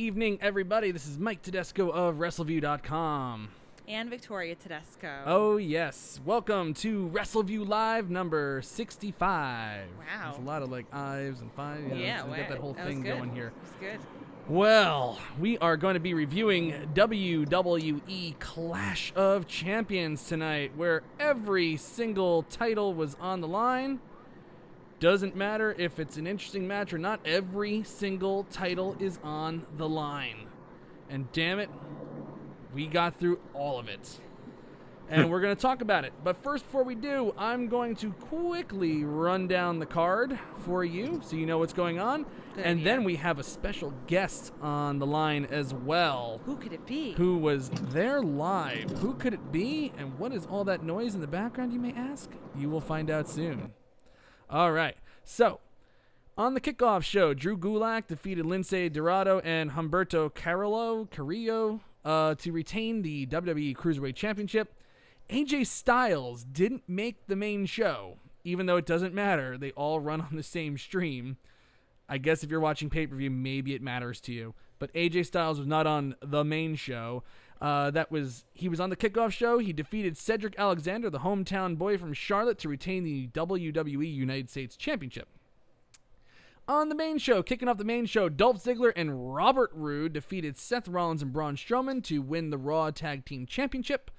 evening, everybody. This is Mike Tedesco of Wrestleview.com. And Victoria Tedesco. Oh, yes. Welcome to Wrestleview Live number 65. Wow. There's a lot of, I's and fives. Yeah, we got that whole thing going here. It's good. Well, we are going to be reviewing WWE Clash of Champions tonight, where every single title was on the line. Doesn't matter if it's an interesting match or not, every single title is on the line. And damn it, we got through all of it. And we're going to talk about it. But first, before we do, I'm going to quickly run down the card for you so you know what's going on. Good and idea. then we have a special guest on the line as well. Who could it be? Who was there live. Who could it be? And what is all that noise in the background, you may ask? You will find out soon. All right. So, on the kickoff show, Drew Gulak defeated Lince Dorado and Humberto Carrillo to retain the WWE Cruiserweight Championship. AJ Styles didn't make the main show, even though it doesn't matter. They all run on the same stream. I guess if you're watching pay-per-view, maybe it matters to you. But AJ Styles was not on the main show. He was on the kickoff show. He defeated Cedric Alexander, the hometown boy from Charlotte, to retain the WWE United States Championship. On the main show, kicking off the main show, Dolph Ziggler and Robert Roode defeated Seth Rollins and Braun Strowman to win the Raw Tag Team Championship.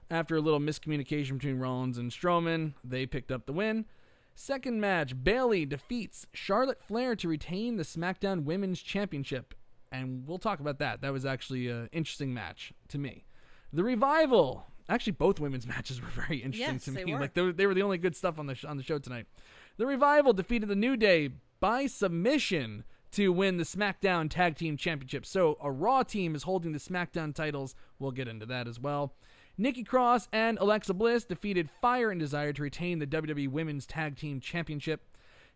After a little miscommunication between Rollins and Strowman, they picked up the win. Second match, Bayley defeats Charlotte Flair to retain the SmackDown Women's Championship. And we'll talk about that. That was actually an interesting match to me. The Revival. Actually, both women's matches were very interesting to me. They were. They were the only good stuff on the show tonight. The Revival defeated the New Day by submission to win the SmackDown Tag Team Championship. So a Raw team is holding the SmackDown titles. We'll get into that as well. Nikki Cross and Alexa Bliss defeated Fire and Desire to retain the WWE Women's Tag Team Championship.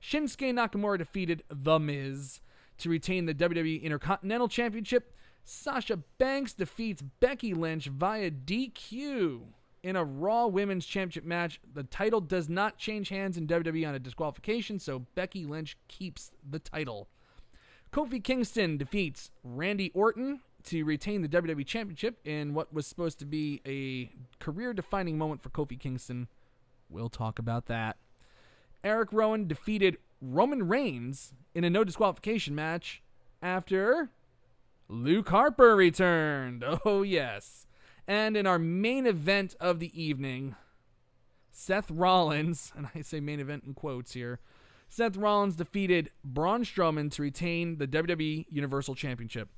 Shinsuke Nakamura defeated The Miz to retain the WWE Intercontinental Championship. Sasha Banks defeats Becky Lynch via DQ in a Raw Women's Championship match. The title does not change hands in WWE on a disqualification, so Becky Lynch keeps the title. Kofi Kingston defeats Randy Orton to retain the WWE Championship in what was supposed to be a career-defining moment for Kofi Kingston. We'll talk about that. Eric Rowan defeated Roman Reigns in a no disqualification match after Luke Harper returned. Oh, yes. And in our main event of the evening, Seth Rollins, and I say main event in quotes here, Seth Rollins defeated Braun Strowman to retain the WWE Universal Championship.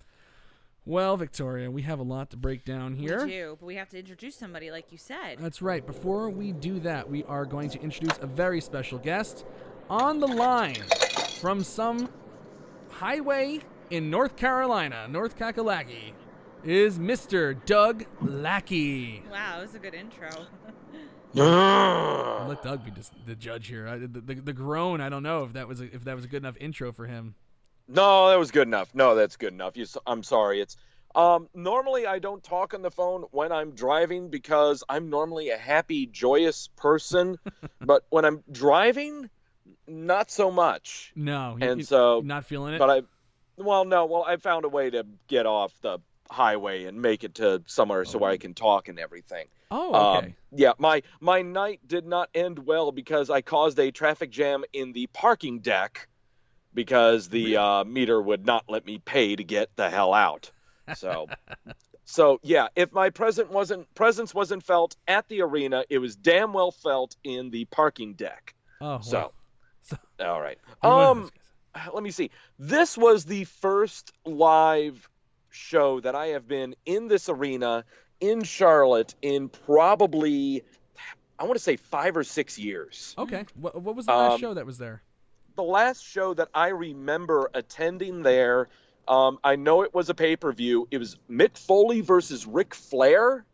Well, Victoria, we have a lot to break down here. We do, but we have to introduce somebody like you said. That's right. Before we do that, we are going to introduce a very special guest. On the line from some highway in North Carolina, North Kakalaki, is Mr. Doug Lackey. Wow, that was a good intro. I'll let Doug be the judge here. The groan, I don't know if that was a good enough intro for him. No, that was good enough. No, that's good enough. I'm sorry. It's normally I don't talk on the phone when I'm driving because I'm normally a happy, joyous person. But when I'm driving, not so much. No, so not feeling it. But I found a way to get off the highway and make it to somewhere so I can talk and everything. Oh, okay. Yeah, my night did not end well because I caused a traffic jam in the parking deck because the meter would not let me pay to get the hell out. So yeah, if my presence wasn't felt at the arena, it was damn well felt in the parking deck. Oh, so all right. Let me see. This was the first live show that I have been in this arena in Charlotte in probably, I want to say 5 or 6 years. Okay. What was the last show that was there? The last show that I remember attending there, I know it was a pay-per-view. It was Mick Foley versus Ric Flair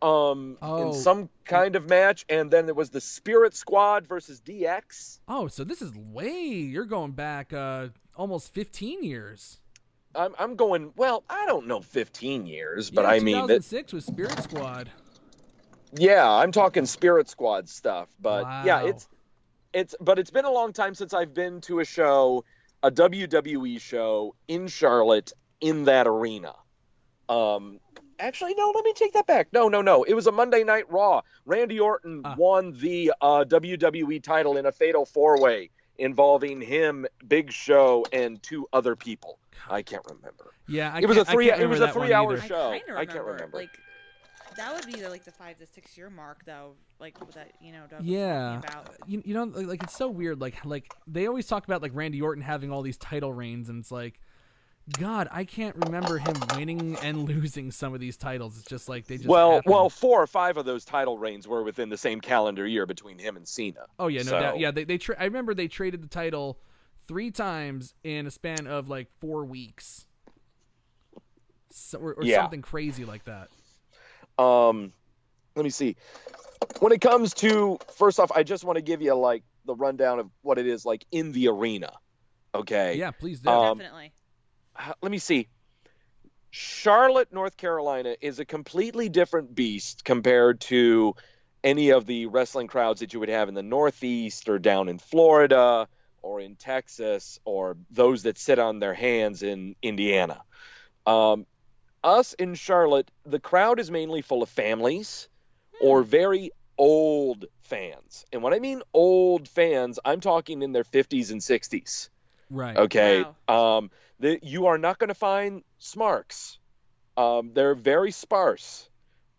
in some kind of match. And then there was the Spirit Squad versus DX. Oh, so this is you're going back almost 15 years. I'm going, well, I don't know 15 years, but yeah, I mean... 2006 was Spirit Squad. Yeah, I'm talking Spirit Squad stuff. But wow. Yeah, it's been a long time since I've been to a WWE show in Charlotte in that arena. Actually, no, let me take that back. No. It was a Monday Night Raw. Randy Orton won the WWE title in a fatal 4-way involving him, Big Show, and 2 other people. I can't remember. Yeah, it was a 3-hour show. I can't remember. Like, that would be the 5 to 6 year mark, though. Like that, Doug was yeah, talking about. like it's so weird. Like they always talk about like Randy Orton having all these title reigns, and it's like, God, I can't remember him winning and losing some of these titles. It's just like they just well, happen. 4 or 5 of those title reigns were within the same calendar year between him and Cena. Oh yeah, no doubt. Yeah, I remember they traded the title 3 times in a span of like 4 weeks, or something crazy like that. Let me see. When it comes to, first off, I just want to give you like the rundown of what it is like in the arena. Okay. Yeah, please do. Definitely. Let me see. Charlotte, North Carolina is a completely different beast compared to any of the wrestling crowds that you would have in the Northeast or down in Florida or in Texas or those that sit on their hands in Indiana. Us in Charlotte, the crowd is mainly full of families or very old fans. And when I mean old fans, I'm talking in their 50s and 60s. Right. Okay. Wow. You are not going to find smarks. They're very sparse.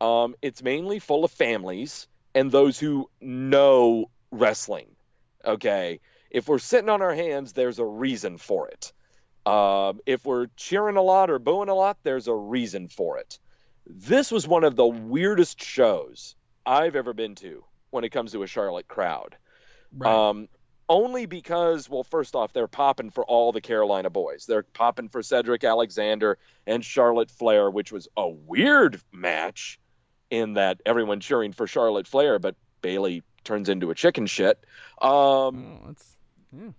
It's mainly full of families and those who know wrestling. Okay. If we're sitting on our hands, there's a reason for it. If we're cheering a lot or booing a lot, there's a reason for it. This was one of the weirdest shows I've ever been to when it comes to a Charlotte crowd. Right. Only because, well, first off, they're popping for all the Carolina boys. They're popping for Cedric Alexander and Charlotte Flair, which was a weird match in that everyone cheering for Charlotte Flair, but Bayley turns into a chicken shit. A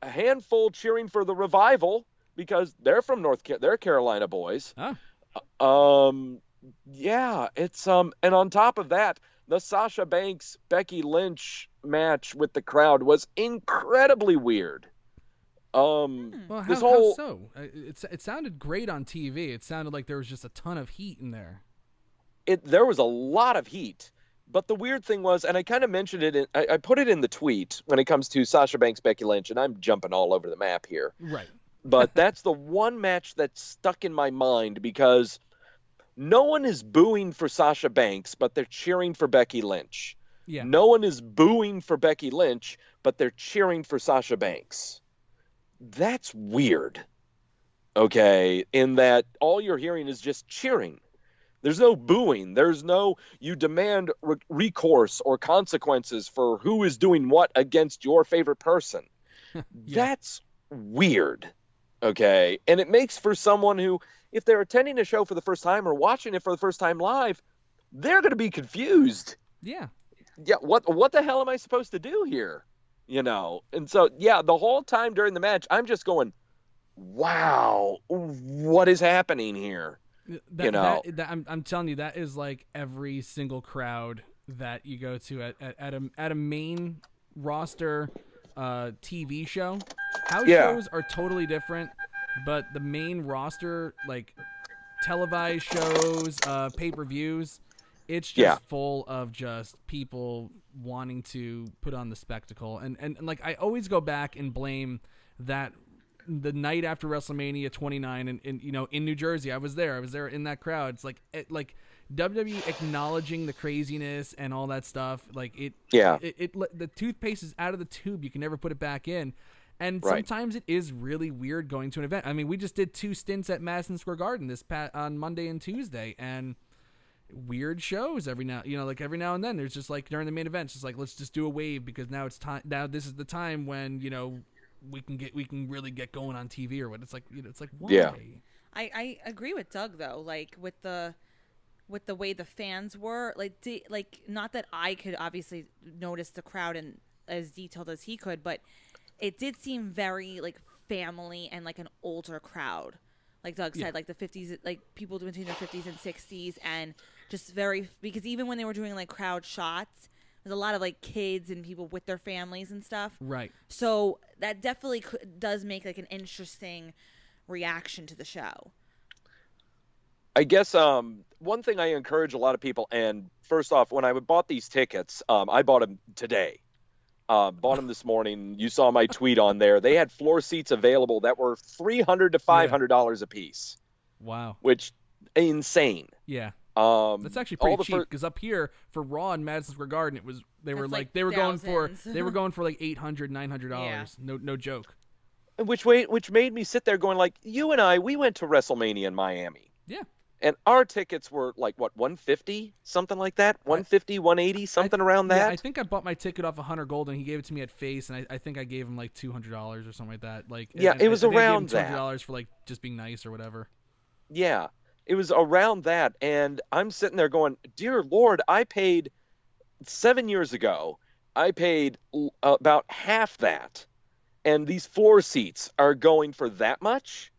handful cheering for the Revival because they're from they're Carolina boys. Yeah, it's and on top of that, the Sasha Banks Becky Lynch match with the crowd was incredibly weird. Well, how so? It sounded great on TV. It sounded like there was just a ton of heat in there. There was a lot of heat, but the weird thing was, and I kind of mentioned it, I put it in the tweet when it comes to Sasha Banks Becky Lynch, and I'm jumping all over the map here. Right. But that's the one match that's stuck in my mind because no one is booing for Sasha Banks, but they're cheering for Becky Lynch. Yeah. No one is booing for Becky Lynch, but they're cheering for Sasha Banks. That's weird. Okay, in that all you're hearing is just cheering. There's no booing. There's no, you demand recourse or consequences for who is doing what against your favorite person. Yeah. That's weird. Okay, and it makes for someone who, if they're attending a show for the first time or watching it for the first time live, they're going to be confused. Yeah. Yeah, what the hell am I supposed to do here? And so, yeah, the whole time during the match, I'm just going, wow, what is happening here? I'm telling you, that is like every single crowd that you go to at a main roster TV show. House shows are totally different, but the main roster, like televised shows, pay-per-views, it's just full of just people wanting to put on the spectacle. And like I always go back and blame that the night after WrestleMania 29 in New Jersey. I was there in that crowd. It's like WWE acknowledging the craziness and all that stuff. Like the toothpaste is out of the tube. You can never put it back in. And sometimes it is really weird going to an event. I mean, we just did 2 stints at Madison Square Garden on Monday and Tuesday, and weird shows every now and then. There's just like during the main event, it's just like, let's just do a wave because now it's time. Now this is the time when we can really get going on TV or what. It's like it's like why? Yeah. I agree with Doug though. Like with the way the fans were, like not that I could obviously notice the crowd and as detailed as he could, but it did seem very like family and like an older crowd. Like Doug said, like the 50s, like people between their 50s and 60s, and just because even when they were doing like crowd shots, there's a lot of like kids and people with their families and stuff. Right. So that definitely does make like an interesting reaction to the show. I guess one thing I encourage a lot of people, and first off, when I bought these tickets, I bought them today. Bought them this morning. You saw my tweet on there. They had floor seats available that were $300 to $500 a piece. Wow. Which insane. Yeah. That's actually pretty cheap because up here for Raw in Madison Square Garden, they were going for like $800, $900. Yeah. No joke. Which made me sit there going like, you and I, we went to WrestleMania in Miami. Yeah. And our tickets were like, what, $150? Something like that? $150, $180, something around that? Yeah, I think I bought my ticket off of Hunter Gold, and he gave it to me at face, and I think I gave him like $200 or something like that. It was around that. $200 for like just being nice or whatever. Yeah, it was around that. And I'm sitting there going, dear Lord, I paid 7 years ago, I paid about half that. And these floor seats are going for that much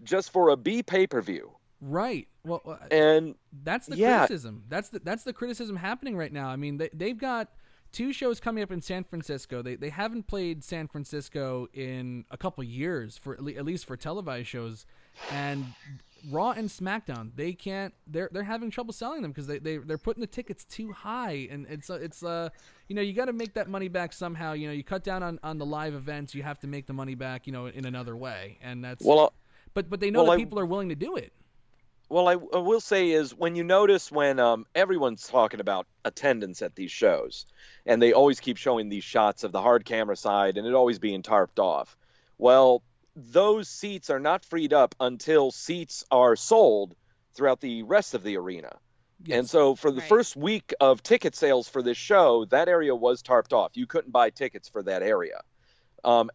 just for a B pay-per-view. Right. Well, and that's the criticism. That's the criticism happening right now. I mean, they've got 2 shows coming up in San Francisco. They haven't played San Francisco in a couple years for at least for televised shows, and Raw and SmackDown they're having trouble selling them because they're putting the tickets too high, and it's you got to make that money back somehow. You cut down on the live events, you have to make the money back in another way, and that's but they know that people are willing to do it. Well, I will say is when you notice when everyone's talking about attendance at these shows, and they always keep showing these shots of the hard camera side and it always being tarped off. Well, those seats are not freed up until seats are sold throughout the rest of the arena. Yes. And so for the first week of ticket sales for this show, that area was tarped off. You couldn't buy tickets for that area.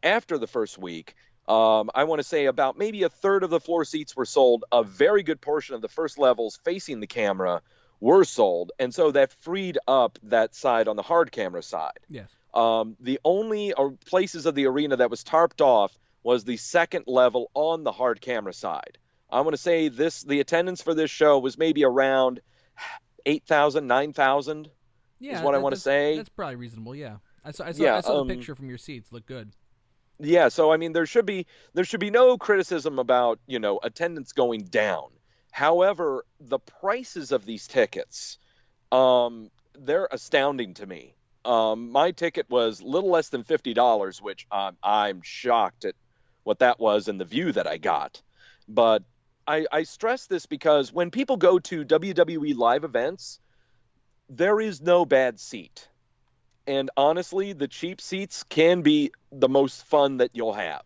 After the first week, I want to say about maybe a third of the floor seats were sold. A very good portion of the first levels facing the camera were sold. And so that freed up that side on the hard camera side. Yes. The only places of the arena that was tarped off was the second level on the hard camera side. I want to say the attendance for this show was maybe around 8,000, 9,000 is what I want to say. That's probably reasonable, yeah. I saw the picture from your seats. Look good. Yeah, so I mean there should be no criticism about, attendance going down. However, the prices of these tickets, they're astounding to me. My ticket was a little less than $50, which I'm shocked at what that was and the view that I got. But I stress this because when people go to WWE live events, there is no bad seat. And honestly, the cheap seats can be the most fun that you'll have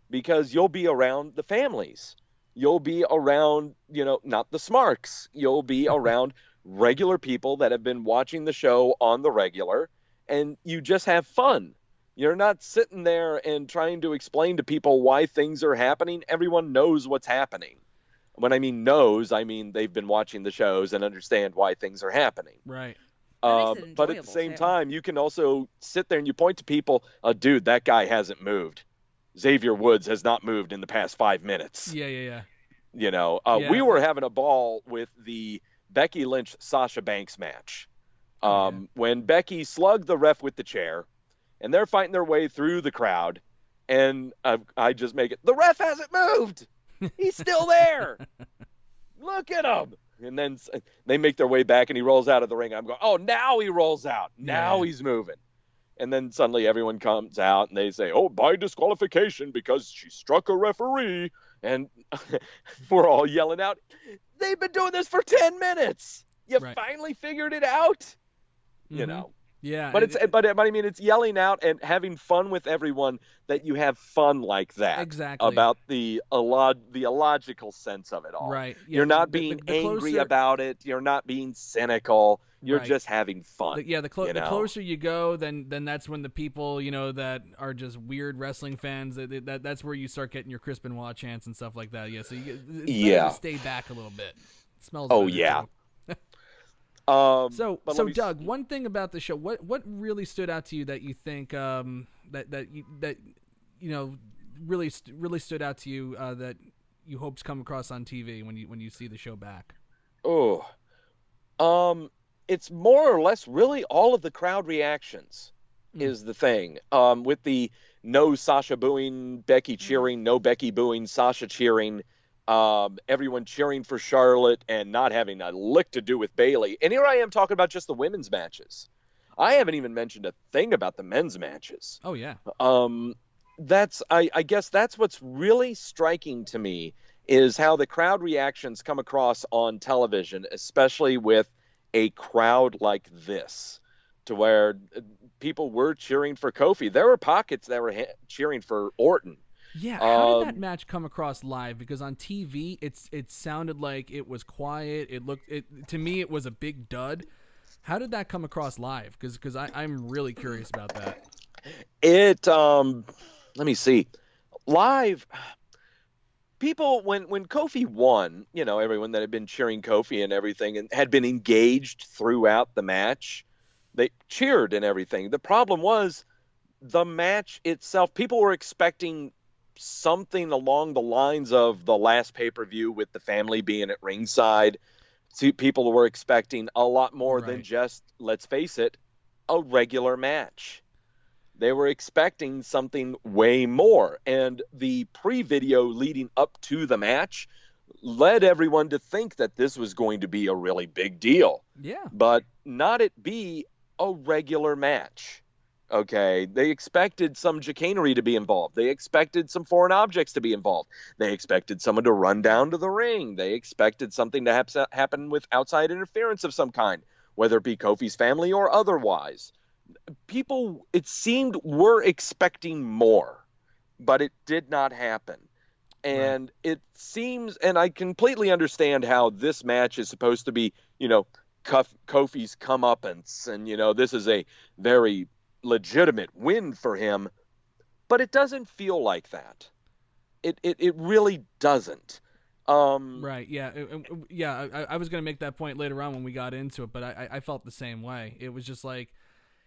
because you'll be around the families. You'll be around, not the smarks. You'll be around regular people that have been watching the show on the regular, and you just have fun. You're not sitting there and trying to explain to people why things are happening. Everyone knows what's happening. When I mean knows, I mean they've been watching the shows and understand why things are happening. Right. But at the same time, you can also sit there and you point to people, dude, that guy hasn't moved. Xavier Woods has not moved in the past 5 minutes. Yeah. We were having a ball with the Becky Lynch Sasha Banks match. When Becky slugged the ref with the chair, and they're fighting their way through the crowd, and I just make it, the ref hasn't moved. He's still there. Look at him. And then they make their way back, and he rolls out of the ring. I'm going, oh, now he rolls out. Now he's moving. And then suddenly everyone comes out, and they say, oh, by disqualification because she struck a referee. And we're all yelling out, they've been doing this for 10 minutes. You finally figured it out? Mm-hmm. Yeah. But I mean, it's yelling out and having fun with everyone that you have fun like that. Exactly. About the illogical sense of it all. Right. Yeah, You're not being angry about it. You're not being cynical. You're just having fun. The closer you go, then that's when the people, that are just weird wrestling fans, that's where you start getting your Chris Benoit chants and stuff like that. Yeah. So it's better to stay back a little bit. It smells better, yeah. Too. Doug, one thing about the show, what really stood out to you that you think that really stood out to you that you hope to come across on TV when you see the show back? It's more or less really all of the crowd reactions is the thing. With the no Sasha booing, Becky cheering, no Becky booing, Sasha cheering. everyone cheering for Charlotte and not having a lick to do with Bayley. And here I am talking about just the women's matches. I haven't even mentioned a thing about the men's matches. Oh, yeah. I guess that's what's really striking to me is how the crowd reactions come across on television, especially with a crowd like this, to where people were cheering for Kofi. There were pockets that were cheering for Orton. Yeah, how did that match come across live? Because on TV, it sounded like it was quiet. To me, it was a big dud. How did that come across live? Because I'm really curious about that. Let me see. Live, people, when Kofi won, everyone that had been cheering Kofi and everything and had been engaged throughout the match, they cheered and everything. The problem was the match itself. People were expecting something along the lines of the last pay-per-view with the family being at ringside. People were expecting a lot more than just, let's face it, a regular match. They were expecting something way more. And the pre-video leading up to the match led everyone to think that this was going to be a really big deal. Yeah. But not it be a regular match. Okay, they expected some chicanery to be involved. They expected some foreign objects to be involved. They expected someone to run down to the ring. They expected something to happen with outside interference of some kind, whether it be Kofi's family or otherwise. People, it seemed, were expecting more, but it did not happen. And It seems, and I completely understand how this match is supposed to be, Kofi's comeuppance, and, this is a very legitimate win for him, but it doesn't feel like that. It really doesn't. Right. Yeah. I was going to make that point later on when we got into it, but I felt the same way. It was just like,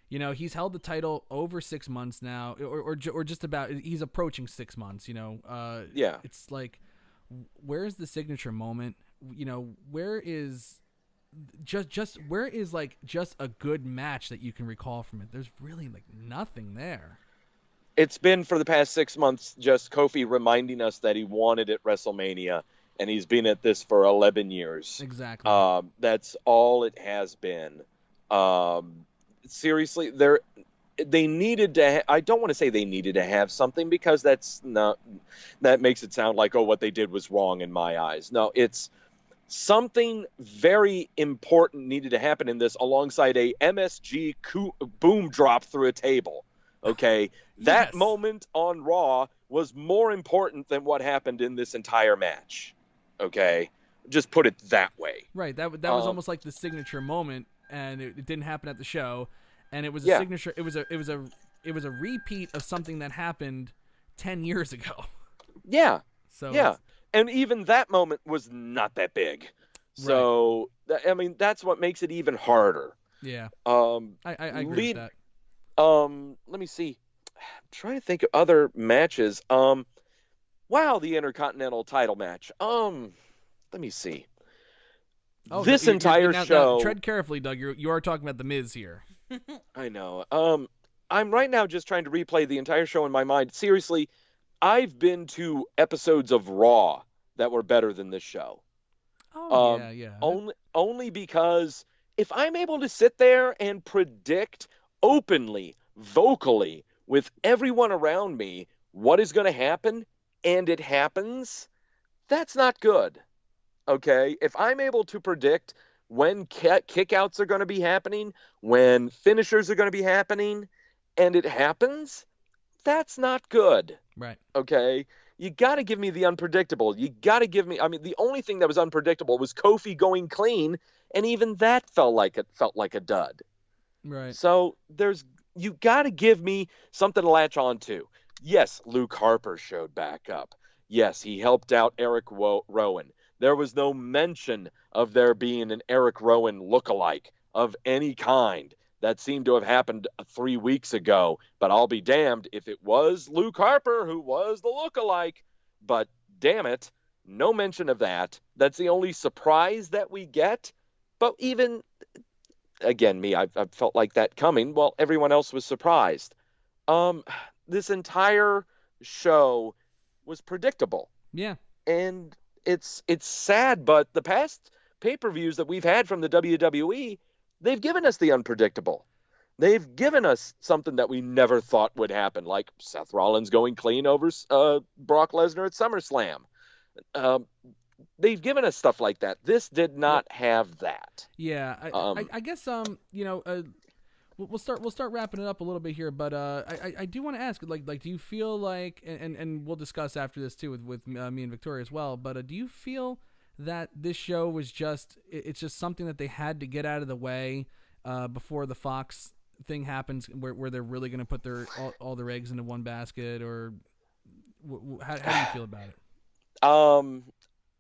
he's held the title over 6 months now, or just about. He's approaching 6 months. Yeah. It's like, where's the signature moment? Where is where is just a good match that you can recall from it? There's really nothing there. It's been for the past 6 months just Kofi reminding us that he wanted at WrestleMania, and he's been at this for 11 years. Exactly. That's all it has been. Seriously, they needed to. I don't want to say they needed to have something, because that makes it sound like, what they did was wrong in my eyes. No, it's something very important needed to happen in this, alongside a MSG boom drop through a table. Okay, that moment on Raw was more important than what happened in this entire match. Okay, just put it that way. Right. That was almost like the signature moment, and it didn't happen at the show, and it was a signature. It was a repeat of something that happened 10 years ago. Yeah. So yeah. And even that moment was not that big. So, I mean, that's what makes it even harder. Yeah. I agree with that. Let me see. I'm trying to think of other matches. Wow, the Intercontinental title match. Let me see. Oh, this entire show. Now, tread carefully, Doug. You are talking about The Miz here. I know. I'm right now just trying to replay the entire show in my mind. Seriously, I've been to episodes of Raw that were better than this show. Oh, yeah. Only because if I'm able to sit there and predict openly, vocally, with everyone around me what is going to happen, and it happens, that's not good. Okay? If I'm able to predict when kickouts are going to be happening, when finishers are going to be happening, and it happens, that's not good. Right. Okay? You got to give me the unpredictable. You got to give me, the only thing that was unpredictable was Kofi going clean, and even that felt like a dud. Right. So you got to give me something to latch on to. Yes, Luke Harper showed back up. Yes, he helped out Eric Rowan. There was no mention of there being an Eric Rowan lookalike of any kind. That seemed to have happened 3 weeks ago, but I'll be damned if it was Luke Harper who was the lookalike. But damn it, no mention of that. That's the only surprise that we get. But even, again, I felt like that coming. Well, everyone else was surprised. This entire show was predictable. Yeah. And it's sad, but the past pay-per-views that we've had from the WWE, they've given us the unpredictable. They've given us something that we never thought would happen, like Seth Rollins going clean over Brock Lesnar at SummerSlam. They've given us stuff like that. This did not have that. Yeah, I guess we'll start wrapping it up a little bit here, but I do want to ask, like do you feel like, and we'll discuss after this too with me and Victoria as well, but do you feel that this show was it's just something that they had to get out of the way before the Fox thing happens, where they're really going to put all their eggs into one basket, or how do you feel about it?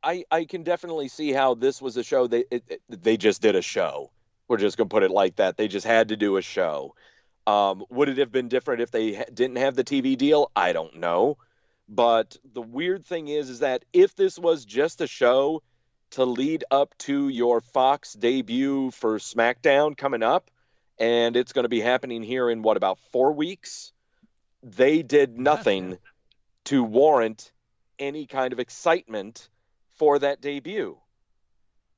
I can definitely see how this was a show. They just did a show. We're just going to put it like that. They just had to do a show. Would it have been different if they didn't have the TV deal? I don't know. But the weird thing is that if this was just a show to lead up to your Fox debut for SmackDown coming up, and it's going to be happening here in about 4 weeks, they did nothing to warrant any kind of excitement for that debut.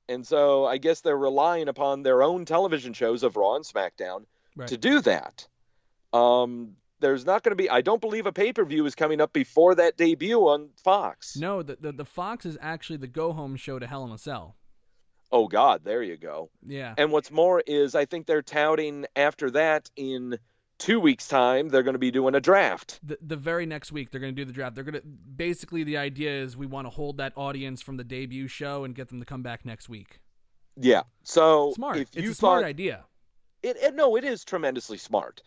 And so I guess they're relying upon their own television shows of Raw and SmackDown to do that. There's not going to be, I don't believe a pay-per-view is coming up before that debut on Fox. No, the Fox is actually the go-home show to Hell in a Cell. Oh, God, there you go. Yeah. And what's more is I think they're touting after that in 2 weeks' time, they're going to be doing a draft. The very next week, they're going to do the draft. They're going to, basically, the idea is we want to hold that audience from the debut show and get them to come back next week. Yeah. So smart. If it's you a smart idea. No, it is tremendously smart.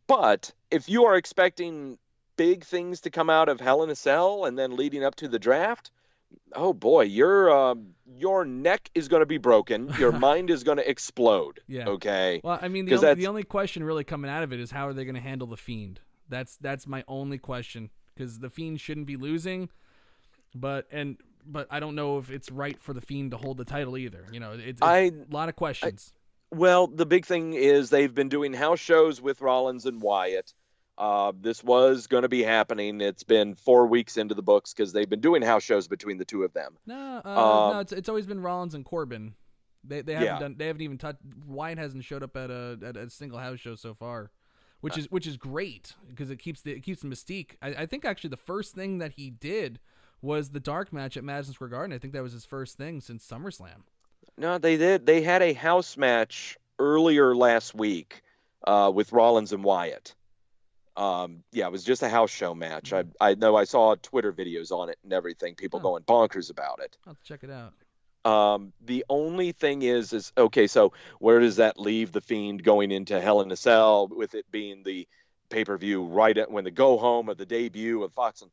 But if you are expecting big things to come out of Hell in a Cell and then leading up to the draft, oh boy, your neck is going to be broken. Your mind is going to explode. Yeah. Okay. Well, I mean, the only question really coming out of it is how are they going to handle the Fiend? That's my only question, because the Fiend shouldn't be losing, but I don't know if it's right for the Fiend to hold the title either. You know, it's a lot of questions. Well, the big thing is they've been doing house shows with Rollins and Wyatt. This was going to be happening. It's been 4 weeks into the books because they've been doing house shows between the two of them. No, it's always been Rollins and Corbin. They haven't even touched. Wyatt hasn't showed up at a single house show so far, which is great because it keeps the mystique. I think actually the first thing that he did was the dark match at Madison Square Garden. I think that was his first thing since SummerSlam. No, they did. They had a house match earlier last week with Rollins and Wyatt. It was just a house show match. I know I saw Twitter videos on it and everything. People going bonkers about it. I'll have to check it out. The only thing is okay, so where does that leave the Fiend going into Hell in a Cell with it being the pay-per-view right at when the go home of the debut of Fox? And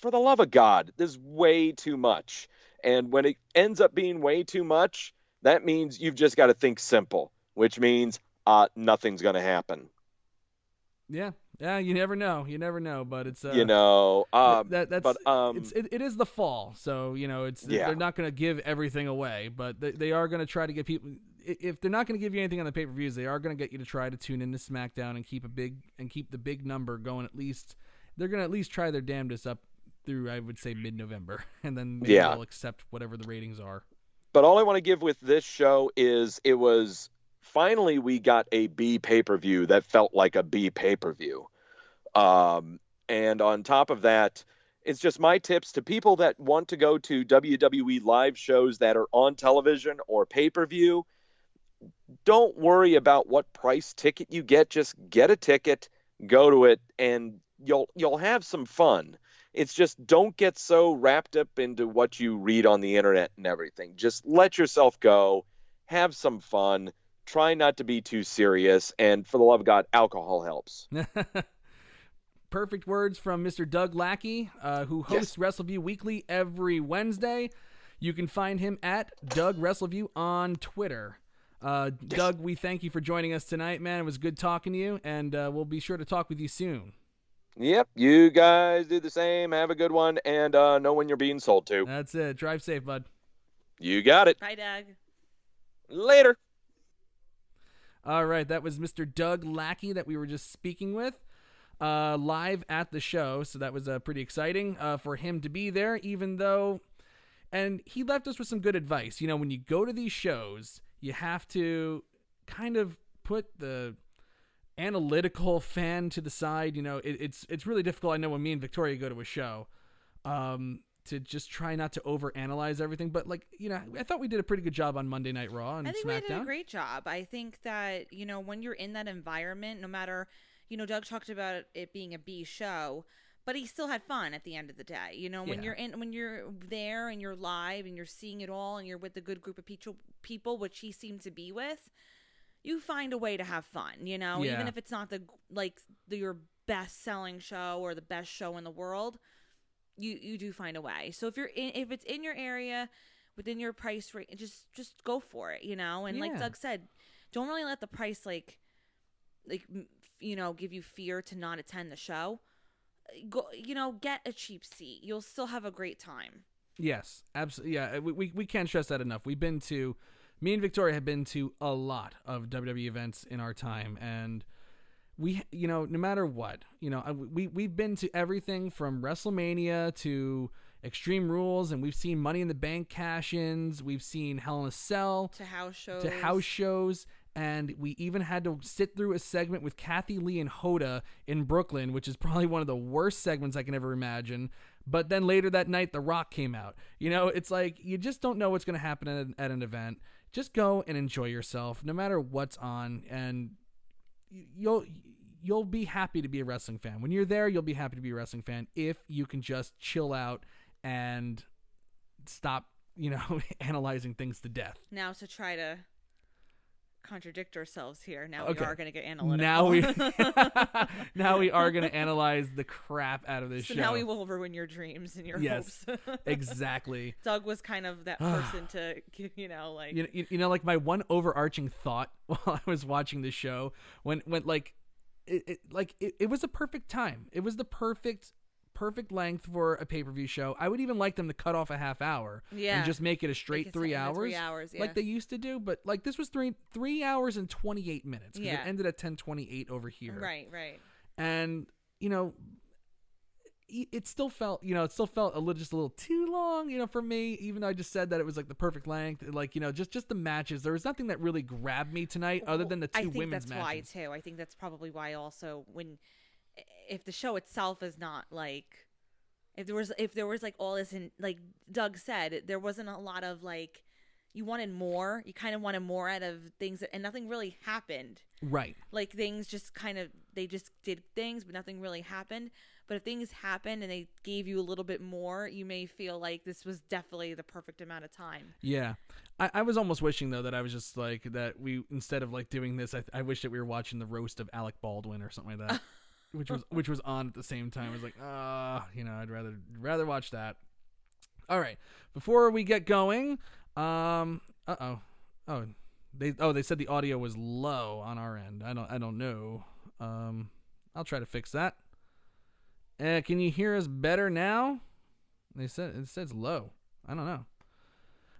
for the love of God, there's way too much. And when it ends up being way too much, that means you've just got to think simple, which means nothing's going to happen. Yeah, you never know. But it's it is the fall, so they're not going to give everything away, but they are going to try to get people. If they're not going to give you anything on the pay-per-views, they are going to get you to try to tune into SmackDown and keep the big number going. At least they're going to at least try their damnedest up through, I would say, mid-November, and then maybe they'll accept whatever the ratings are. But all I want to give with this show is it was finally we got a B pay-per-view that felt like a B pay-per-view. And on top of that, it's just my tips to people that want to go to WWE live shows that are on television or pay-per-view. Don't worry about what price ticket you get. Just get a ticket, go to it, and you'll have some fun. It's just don't get so wrapped up into what you read on the internet and everything. Just let yourself go, have some fun, try not to be too serious, and for the love of God, alcohol helps. Perfect words from Mr. Doug Lackey, who hosts Wrestleview Weekly every Wednesday. You can find him at Doug Wrestleview on Twitter. Doug, we thank you for joining us tonight, man. It was good talking to you, and we'll be sure to talk with you soon. Yep, you guys do the same. Have a good one, and know when you're being sold to. That's it. Drive safe, bud. You got it. Bye, Doug. Later. All right, that was Mr. Doug Lackey that we were just speaking with live at the show, so that was pretty exciting for him to be there, even though And he left us with some good advice. You know, when you go to these shows, you have to kind of put the analytical fan to the side. You know, it's really difficult. I know when me and Victoria go to a show, to just try not to overanalyze everything. But, like, you know, I thought we did a pretty good job on Monday Night Raw and I think SmackDown. we did a great job. I think that, you know, when you're in that environment, no matter, you know, Doug talked about it being a B show, but he still had fun at the end of the day. You know, when you're there and you're live and you're seeing it all and you're with a good group of people, which he seemed to be with, you find a way to have fun, you know, even if it's not your best selling show or the best show in the world. You do find a way. So if it's in your area, within your price rate, just go for it, you know. And like Doug said, don't really let the price you know, give you fear to not attend the show. Go, you know, get a cheap seat. You'll still have a great time. Yes, absolutely. Yeah, we can't stress that enough. Me and Victoria have been to a lot of WWE events in our time, and we, you know, no matter what, you know, we've been to everything from WrestleMania to Extreme Rules, and we've seen Money in the Bank cash-ins, we've seen Hell in a Cell to house shows, and we even had to sit through a segment with Kathy Lee and Hoda in Brooklyn, which is probably one of the worst segments I can ever imagine. But then later that night, The Rock came out. You know, it's like you just don't know what's going to happen at an event. Just go and enjoy yourself, no matter what's on, and you'll be happy to be a wrestling fan. When you're there, you'll be happy to be a wrestling fan if you can just chill out and stop, you know, analyzing things to death. Now, to try to contradict ourselves here, now we are going to get analytical. Now we are going to analyze the crap out of this show. So now we will ruin your dreams and your hopes. Exactly. Doug was kind of that person to, you know, like... You know, like my one overarching thought while I was watching the show, when like... It was a perfect time. It was the perfect length for a pay-per-view show. I would even like them to cut off a half hour and just make it a straight 3 hours. 3 hours, like they used to do. But like this was 3 hours and 28 minutes. It ended at 10:28 over here. Right. And, you know, it still felt a little too long, you know, for me, even though I just said that it was like the perfect length. Like, you know, just the matches. There was nothing that really grabbed me tonight other than the two women's matches. I think that's why too. I think that's probably why also if the show itself is not like, if there was like all this, and like Doug said, there wasn't a lot of like, you wanted more. You kind of wanted more out of things, and nothing really happened. Right. Like things just they just did things, but nothing really happened. But if things happened and they gave you a little bit more, you may feel like this was definitely the perfect amount of time. Yeah. I was almost wishing, though, that I was just like, that we, instead of like doing this, I wish that we were watching the roast of Alec Baldwin or something like that, which was on at the same time. I was like, you know, I'd rather watch that. All right. Before we get going, they said the audio was low on our end. I don't know. I'll try to fix that. Can you hear us better now? It says low. I don't know.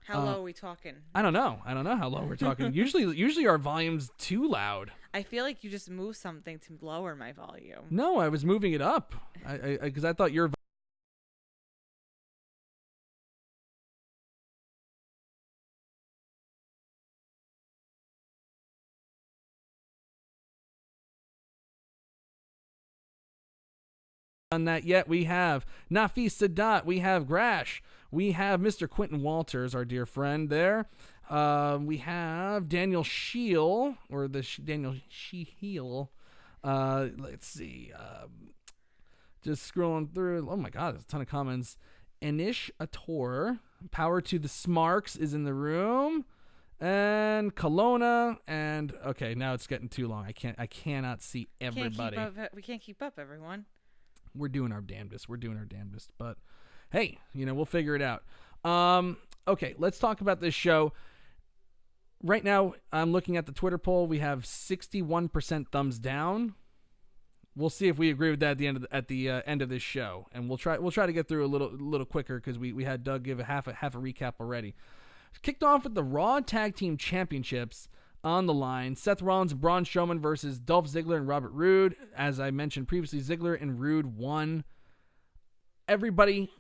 How low are we talking? I don't know how low we're talking. Usually our volume's too loud. I feel like you just moved something to lower my volume. No, I was moving it up. Because I thought your on that yet. We have Nafis Sadat, we have Grash, we have Mr. Quentin Walters, our dear friend there. We have Daniel Scheel, or Daniel Scheel. Let's see. Just scrolling through. Oh my God, there's a ton of comments. Anish Ator, Power to the Smarks is in the room. And Kelowna, and okay, now it's getting too long. I cannot see everybody. We can't keep up, everyone. We're doing our damnedest. But hey, you know, we'll figure it out. Okay, let's talk about this show. Right now, I'm looking at the Twitter poll. We have 61% thumbs down. We'll see if we agree with that at the end of this show, and we'll try to get through a little quicker because we had Doug give a half a recap already. Kicked off with the Raw Tag Team Championships on the line. Seth Rollins and Braun Strowman versus Dolph Ziggler and Robert Roode. As I mentioned previously, Ziggler and Roode won. Everybody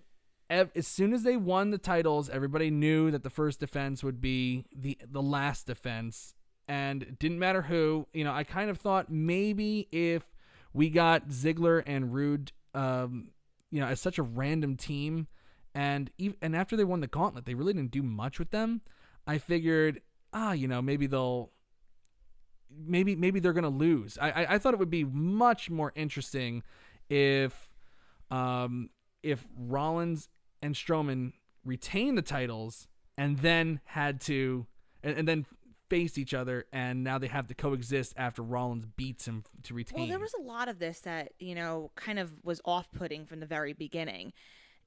as soon as they won the titles, everybody knew that the first defense would be the last defense, and it didn't matter who. I kind of thought maybe if we got Ziggler and Roode, as such a random team, and after they won the gauntlet, they really didn't do much with them. I figured, maybe they're gonna lose. I thought it would be much more interesting if Rollins and Strowman retain the titles and then had to and then faced each other, and now they have to coexist after Rollins beats him to retain. Well, there was a lot of this that kind of was off-putting from the very beginning,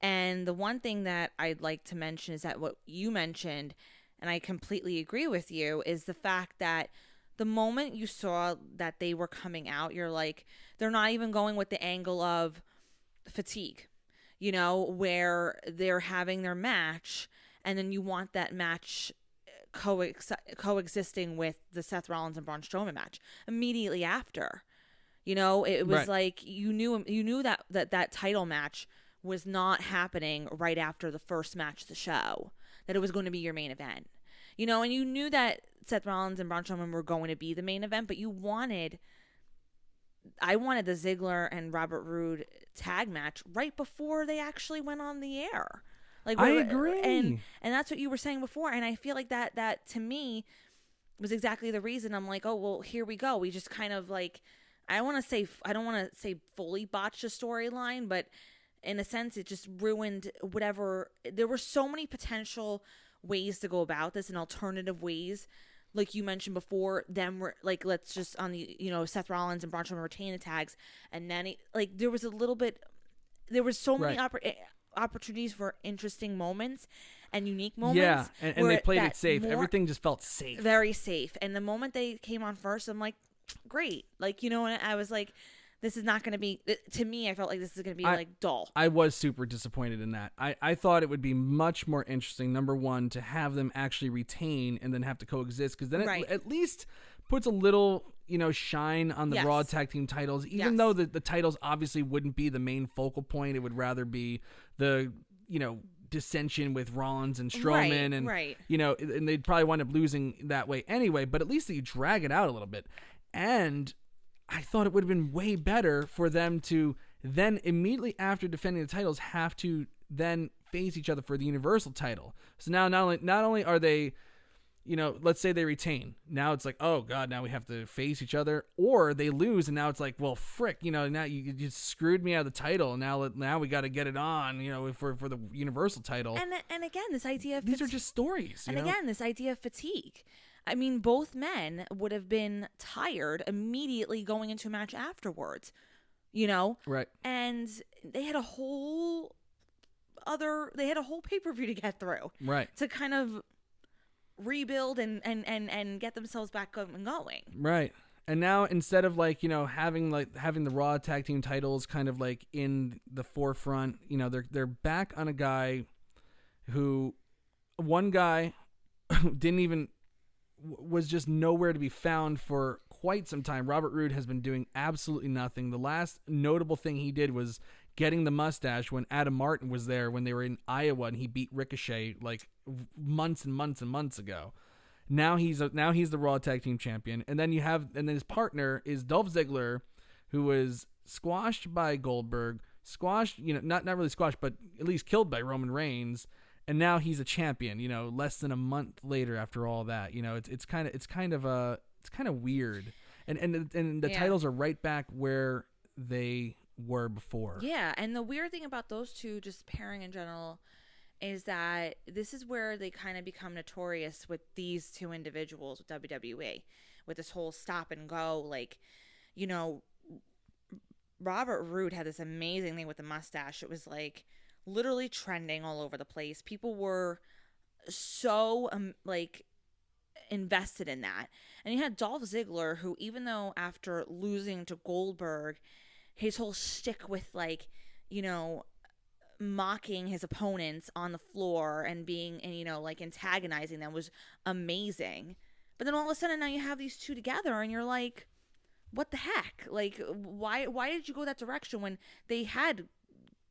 and the one thing that I'd like to mention is that what you mentioned, and I completely agree with you, is the fact that the moment you saw that they were coming out, you're like, they're not even going with the angle of fatigue, where they're having their match, and then you want that match coexisting with the Seth Rollins and Braun Strowman match immediately after. It was like you knew that title match was not happening right after the first match of the show, that it was going to be your main event. And you knew that Seth Rollins and Braun Strowman were going to be the main event, but I wanted the Ziggler and Robert Roode tag match right before they actually went on the air. I agree. And that's what you were saying before. And I feel like that to me was exactly the reason I'm like, oh, well, here we go. We just kind of like, I don't want to say fully botched a storyline, but in a sense, it just ruined whatever. There were so many potential ways to go about this and alternative ways. Like you mentioned before, let's just on the, Seth Rollins and Braun Strowman retain the tags. And then there was so many opportunities for interesting moments and unique moments. Yeah, and they played it safe. Everything just felt safe. Very safe. And the moment they came on first, I'm like, great. And I was like, this is not going to be, to me, I felt like this is going to be dull. I was super disappointed in that. I thought it would be much more interesting, number one, to have them actually retain and then have to coexist, because then it at least puts a little, shine on the Raw Tag Team titles, even though the titles obviously wouldn't be the main focal point. It would rather be the, dissension with Rollins and Strowman, and they'd probably wind up losing that way anyway, but at least you drag it out a little bit. And I thought it would have been way better for them to then immediately after defending the titles have to then face each other for the Universal title. So now not only are they, let's say they retain. Now it's like, oh God, now we have to face each other, or they lose, and now it's like, well, frick, now you just screwed me out of the title. Now we got to get it on, for the Universal title. And again, this idea of these are just stories. Again, this idea of fatigue. I mean, both men would have been tired immediately going into a match afterwards, Right. And they had a whole pay-per-view to get through. Right. To kind of rebuild and get themselves back going. Right. And now instead of having the Raw Tag Team titles kind of like in the forefront, they're back on a guy who was just nowhere to be found for quite some time. Robert Roode has been doing absolutely nothing. The last notable thing he did was getting the mustache when Adam Martin was there when they were in Iowa and he beat Ricochet months and months and months ago. Now he's the Raw Tag Team Champion, and then his partner is Dolph Ziggler, who was squashed by Goldberg, not really squashed, but at least killed by Roman Reigns. And now he's a champion, less than a month later after all that. It's kind of weird. And the titles are right back where they were before. Yeah, and the weird thing about those two, just pairing in general, is that this is where they kind of become notorious with these two individuals with WWE, with this whole stop and go. Robert Roode had this amazing thing with the mustache. It was literally trending all over the place. People were so invested in that. And you had Dolph Ziggler, who, even though after losing to Goldberg, his whole shtick with mocking his opponents on the floor and being antagonizing them was amazing. But then all of a sudden now you have these two together and you're like, what the heck? Why did you go that direction when they had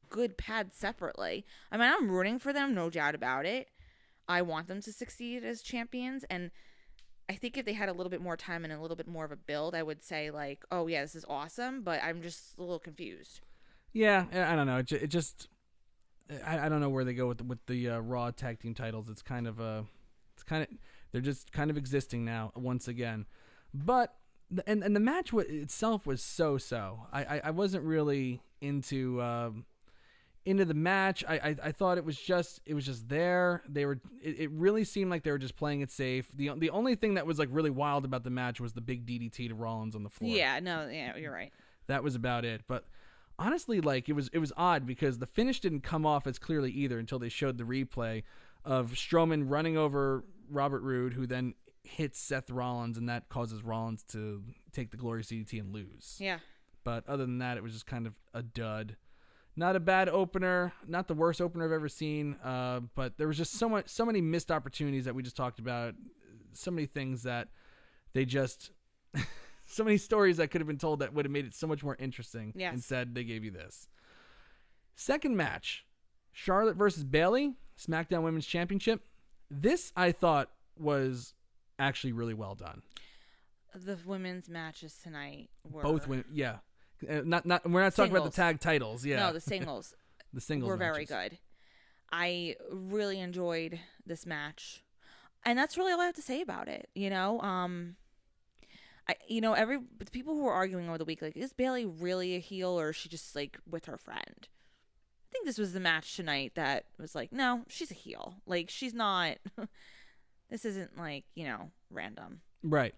good pads separately. I mean, I'm rooting for them, no doubt about it. I want them to succeed as champions, and I think if they had a little bit more time and a little bit more of a build, I would say like, oh yeah, this is awesome, but I'm just a little confused. Yeah, I don't know. It just I don't know where they go with the Raw tag team titles. It's kind of they're just kind of existing now once again. But and the match itself was so. I wasn't really into the match. I thought it was just there. It really seemed like they were just playing it safe. The only thing that was like really wild about the match was the big DDT to Rollins on the floor. Yeah, you're right. That was about it. But honestly, like it was odd because the finish didn't come off as clearly either until they showed the replay of Strowman running over Robert Roode, who then hits Seth Rollins, and that causes Rollins to take the glorious DDT and lose. Yeah. But other than that, it was just kind of a dud. Not a bad opener, not the worst opener I've ever seen, but there was just so many missed opportunities that we just talked about, so many things that they just, so many stories that could have been told that would have made it so much more interesting. Yes. Instead, they gave you this. Second match, Charlotte versus Bayley, SmackDown Women's Championship. This, I thought, was actually really well done. The women's matches tonight were... Both women, yeah. We're not talking about the tag titles. Yeah. No, the singles. The singles were matches. very good. I really enjoyed this match, and that's really all I have to say about it. The people who were arguing over the week, like, is Bayley really a heel or is she just like with her friend? I think this was the match tonight that was like, no, she's a heel. Like, she's not. This isn't like random. Right.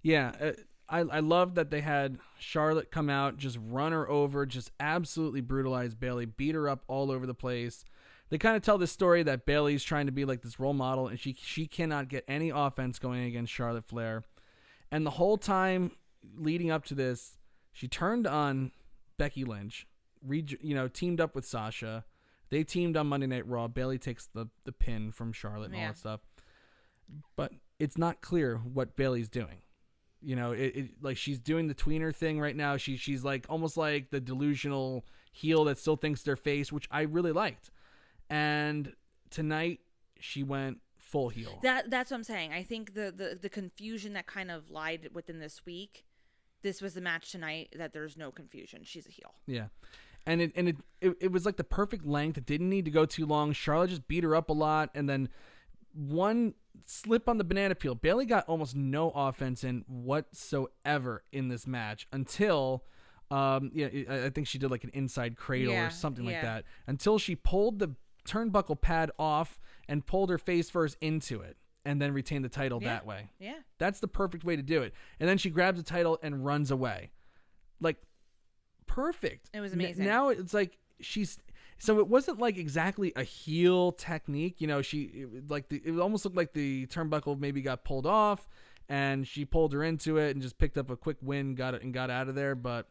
Yeah. I love that they had Charlotte come out, just run her over, just absolutely brutalize Bayley, beat her up all over the place. They kind of tell this story that Bayley's trying to be like this role model, and she cannot get any offense going against Charlotte Flair. And the whole time leading up to this, she turned on Becky Lynch, teamed up with Sasha. They teamed on Monday Night Raw. Bayley takes the pin from Charlotte and all that stuff. But it's not clear what Bayley's doing. Like she's doing the tweener thing right now. She's like almost like the delusional heel that still thinks they're face, which I really liked. And tonight she went full heel. That's what I'm saying. I think the confusion that kind of lied within this week, this was the match tonight that there's no confusion. She's a heel. Yeah. And it was like the perfect length. It didn't need to go too long. Charlotte just beat her up a lot, and then one slip on the banana peel. Bayley got almost no offense in whatsoever in this match until, I think she did like an inside cradle or something like that, until she pulled the turnbuckle pad off and pulled her face first into it and then retained the title that way. Yeah. That's the perfect way to do it. And then she grabs the title and runs away. Like, perfect. It was amazing. Now it's like so it wasn't like exactly a heel technique, it almost looked like the turnbuckle maybe got pulled off, and she pulled her into it and just picked up a quick win, got out of there. But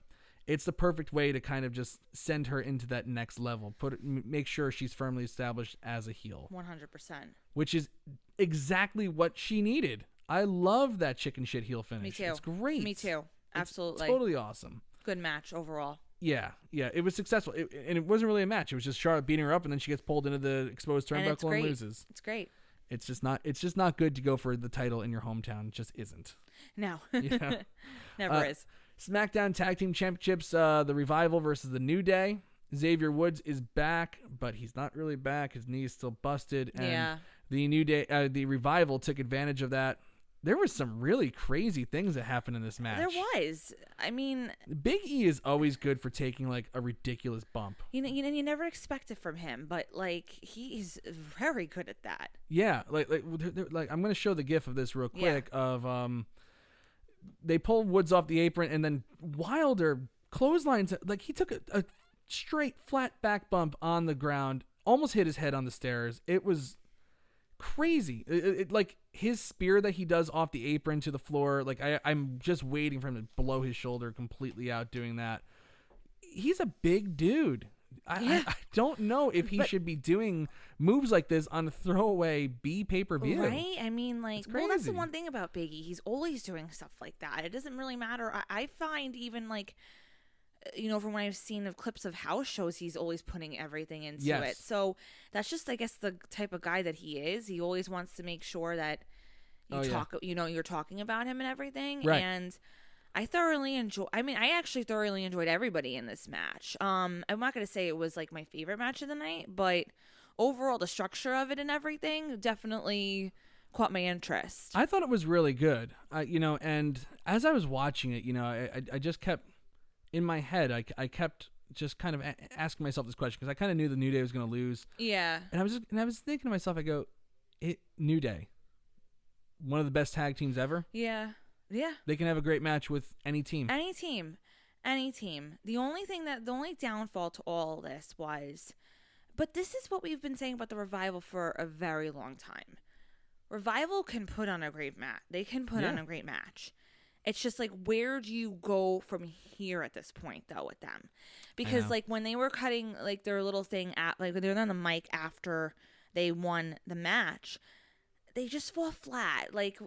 it's the perfect way to kind of just send her into that next level, make sure she's firmly established as a heel. 100%. Which is exactly what she needed. I love that chicken shit heel finish. Me too. It's great. Me too. Absolutely. It's totally awesome. Good match overall. Yeah, it was successful, and it wasn't really a match. It was just Charlotte beating her up, and then she gets pulled into the exposed turnbuckle and loses. It's great. It's just not good to go for the title in your hometown. It just isn't. No, Yeah. never is. SmackDown Tag Team Championships, the Revival versus the New Day. Xavier Woods is back, but he's not really back. His knee is still busted, and the New Day, the Revival took advantage of that. There were some really crazy things that happened in this match. There was. I mean, Big E is always good for taking like a ridiculous bump. You never expect it from him, but like he's very good at that. Yeah, like I'm gonna show the GIF of this real quick. Of they pulled Woods off the apron, and then Wilder clotheslines. Like he took a straight flat back bump on the ground, almost hit his head on the stairs. It was crazy. It like his spear that he does off the apron to the floor, like I'm just waiting for him to blow his shoulder completely out doing that. He's a big dude. I don't know if he should be doing moves like this on a throwaway B pay-per-view. Right? I mean, like, well, that's the one thing about Big E. He's always doing stuff like that. It doesn't really matter. I find even like from what I've seen of clips of house shows, he's always putting everything into Yes. it. So that's just, I guess, the type of guy that he is. He always wants to make sure that you're talking about him and everything. Right. And I actually thoroughly enjoyed everybody in this match. I'm not going to say it was like my favorite match of the night, but overall, the structure of it and everything definitely caught my interest. I thought it was really good. And as I was watching it, I just kept in my head. I kept just kind of asking myself this question because I kind of knew the New Day was going to lose. Yeah. And I was thinking to myself, I go, New Day, one of the best tag teams ever. Yeah. Yeah. They can have a great match with any team. Any team. The only downfall to all this was, but this is what we've been saying about the Revival for a very long time. Revival can put on a great match. They can put on a great match. It's just like, where do you go from here at this point, though, with them? Because like when they were cutting like their little thing like when they were on the mic after they won the match, they just fall flat, like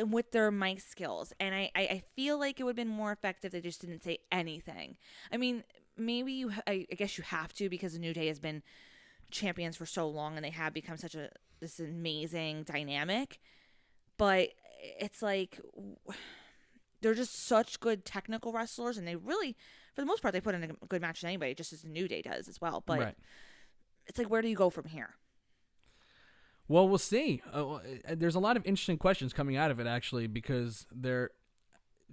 with their mic skills. And I feel like it would have been more effective if they just didn't say anything. I mean, maybe I guess you have to, because the New Day has been champions for so long and they have become such this amazing dynamic. But it's like, they're just such good technical wrestlers, and they really, for the most part, they put in a good match to anybody, just as the New Day does as well. But it's like, where do you go from here? Well, we'll see. There's a lot of interesting questions coming out of it, actually, because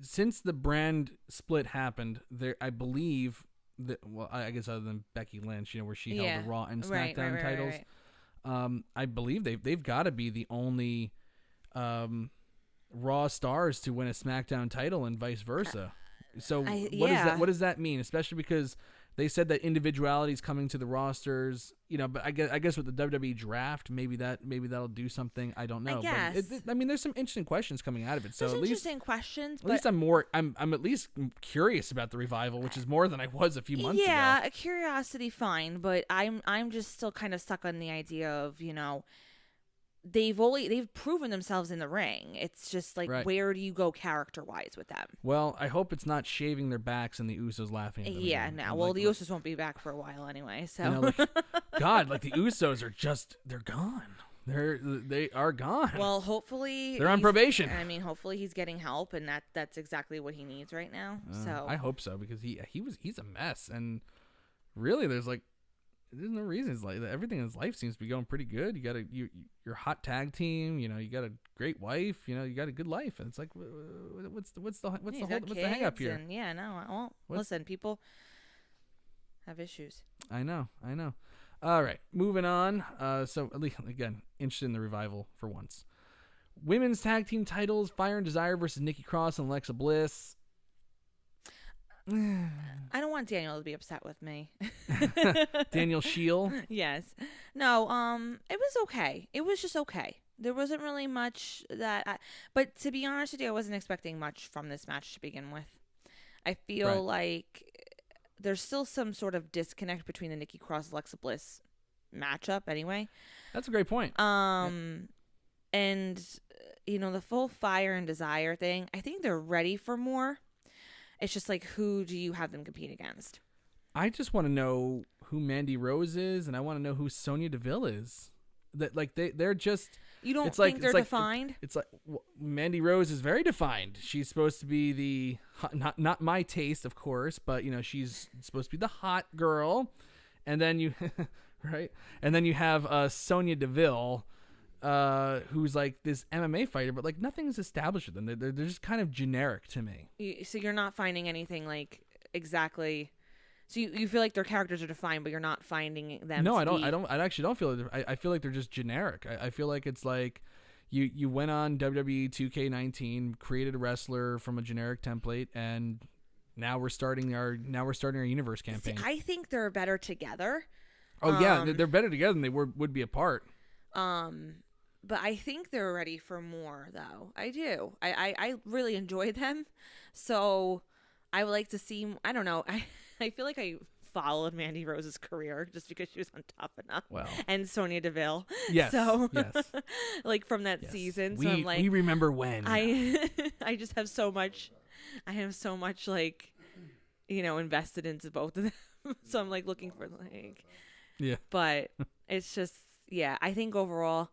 since the brand split happened, I believe that, well, I guess other than Becky Lynch, where she held the Raw and Smackdown titles, I believe they've got to be the only Raw stars to win a Smackdown title and vice versa. So what does that mean? Especially because they said that individuality is coming to the rosters, but I guess with the WWE draft, maybe that'll do something. I don't know. I guess. But there's some interesting questions coming out of it. So there's at least interesting questions. At least I'm at least curious about the Revival, which is more than I was a few months ago. Yeah, a curiosity, fine, but I'm just still kind of stuck on the idea of, they've proven themselves in the ring. It's just like, where do you go character-wise with them? Well, I hope it's not shaving their backs and the Usos laughing at them. Yeah, again. no. Well, the Usos won't be back for a while anyway, so. God, like the Usos are they're gone. They are gone. Well, hopefully they're on probation. I mean, hopefully he's getting help, and that's exactly what he needs right now. So I hope so, because he's a mess, and really there's no reason. It's like everything in his life seems to be going pretty good. You got your hot tag team. You got a great wife. You got a good life, and it's like, what's the hang up here? And, listen, people have issues. I know. All right, moving on. So at least, again, interested in the Revival for once. Women's tag team titles: Fire and Desire versus Nikki Cross and Alexa Bliss. I don't want Daniel to be upset with me. Daniel Shield? Yes. No, it was okay. It was just okay. There wasn't really much but to be honest with you, I wasn't expecting much from this match to begin with. I feel like there's still some sort of disconnect between the Nikki Cross Alexa Bliss matchup anyway. That's a great point. And the full Fire and Desire thing, I think they're ready for more. It's just like, who do you have them compete against? I just want to know who Mandy Rose is, and I want to know who Sonya Deville is. That they're just. You don't think they're defined? It's like Mandy Rose is very defined. She's supposed to be the not my taste, of course, but she's supposed to be the hot girl, and then you and then you have Sonya Deville. Who's like this MMA fighter, but like nothing's established with them. They're just kind of generic to me. So you're not finding anything like exactly. So you feel like their characters are defined, but you're not finding them. No, I don't. I actually don't feel it. I feel like they're just generic. I feel like it's like you went on WWE 2K19, created a wrestler from a generic template, and now we're starting our universe campaign. See, I think they're better together. Oh yeah, they're better together than they would be apart. But I think they're ready for more, though. I do. I really enjoy them. So I would like to see, I don't know. I feel like I followed Mandy Rose's career just because she was on Top Enough. Well. And Sonya Deville. Yes. So, yes. like from that season. So I'm like. We remember when. I just have so much. I have so much like invested into both of them. So I'm like looking for like, Yeah. but it's just, yeah, I think overall,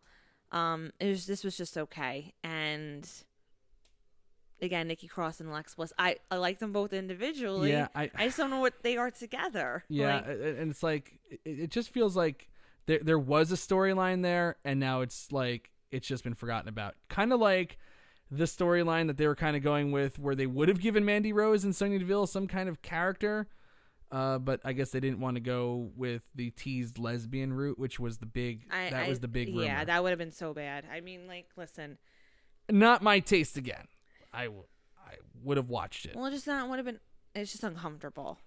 this was just okay. And again, Nikki Cross and Alexa Bliss, I like them both individually. Yeah, I just don't know what they are together. Yeah, Like, and it's like it just feels like there was a storyline there, and now it's like it's just been forgotten about. Kind of like the storyline that they were kind of going with, where they would have given Mandy Rose and Sonya Deville some kind of character, but I guess they didn't want to go with the teased lesbian route, which was the big. That was the big rumor. Yeah, that would have been so bad. I mean, like, listen. Not my taste again. I would have watched it. Well, it's just uncomfortable,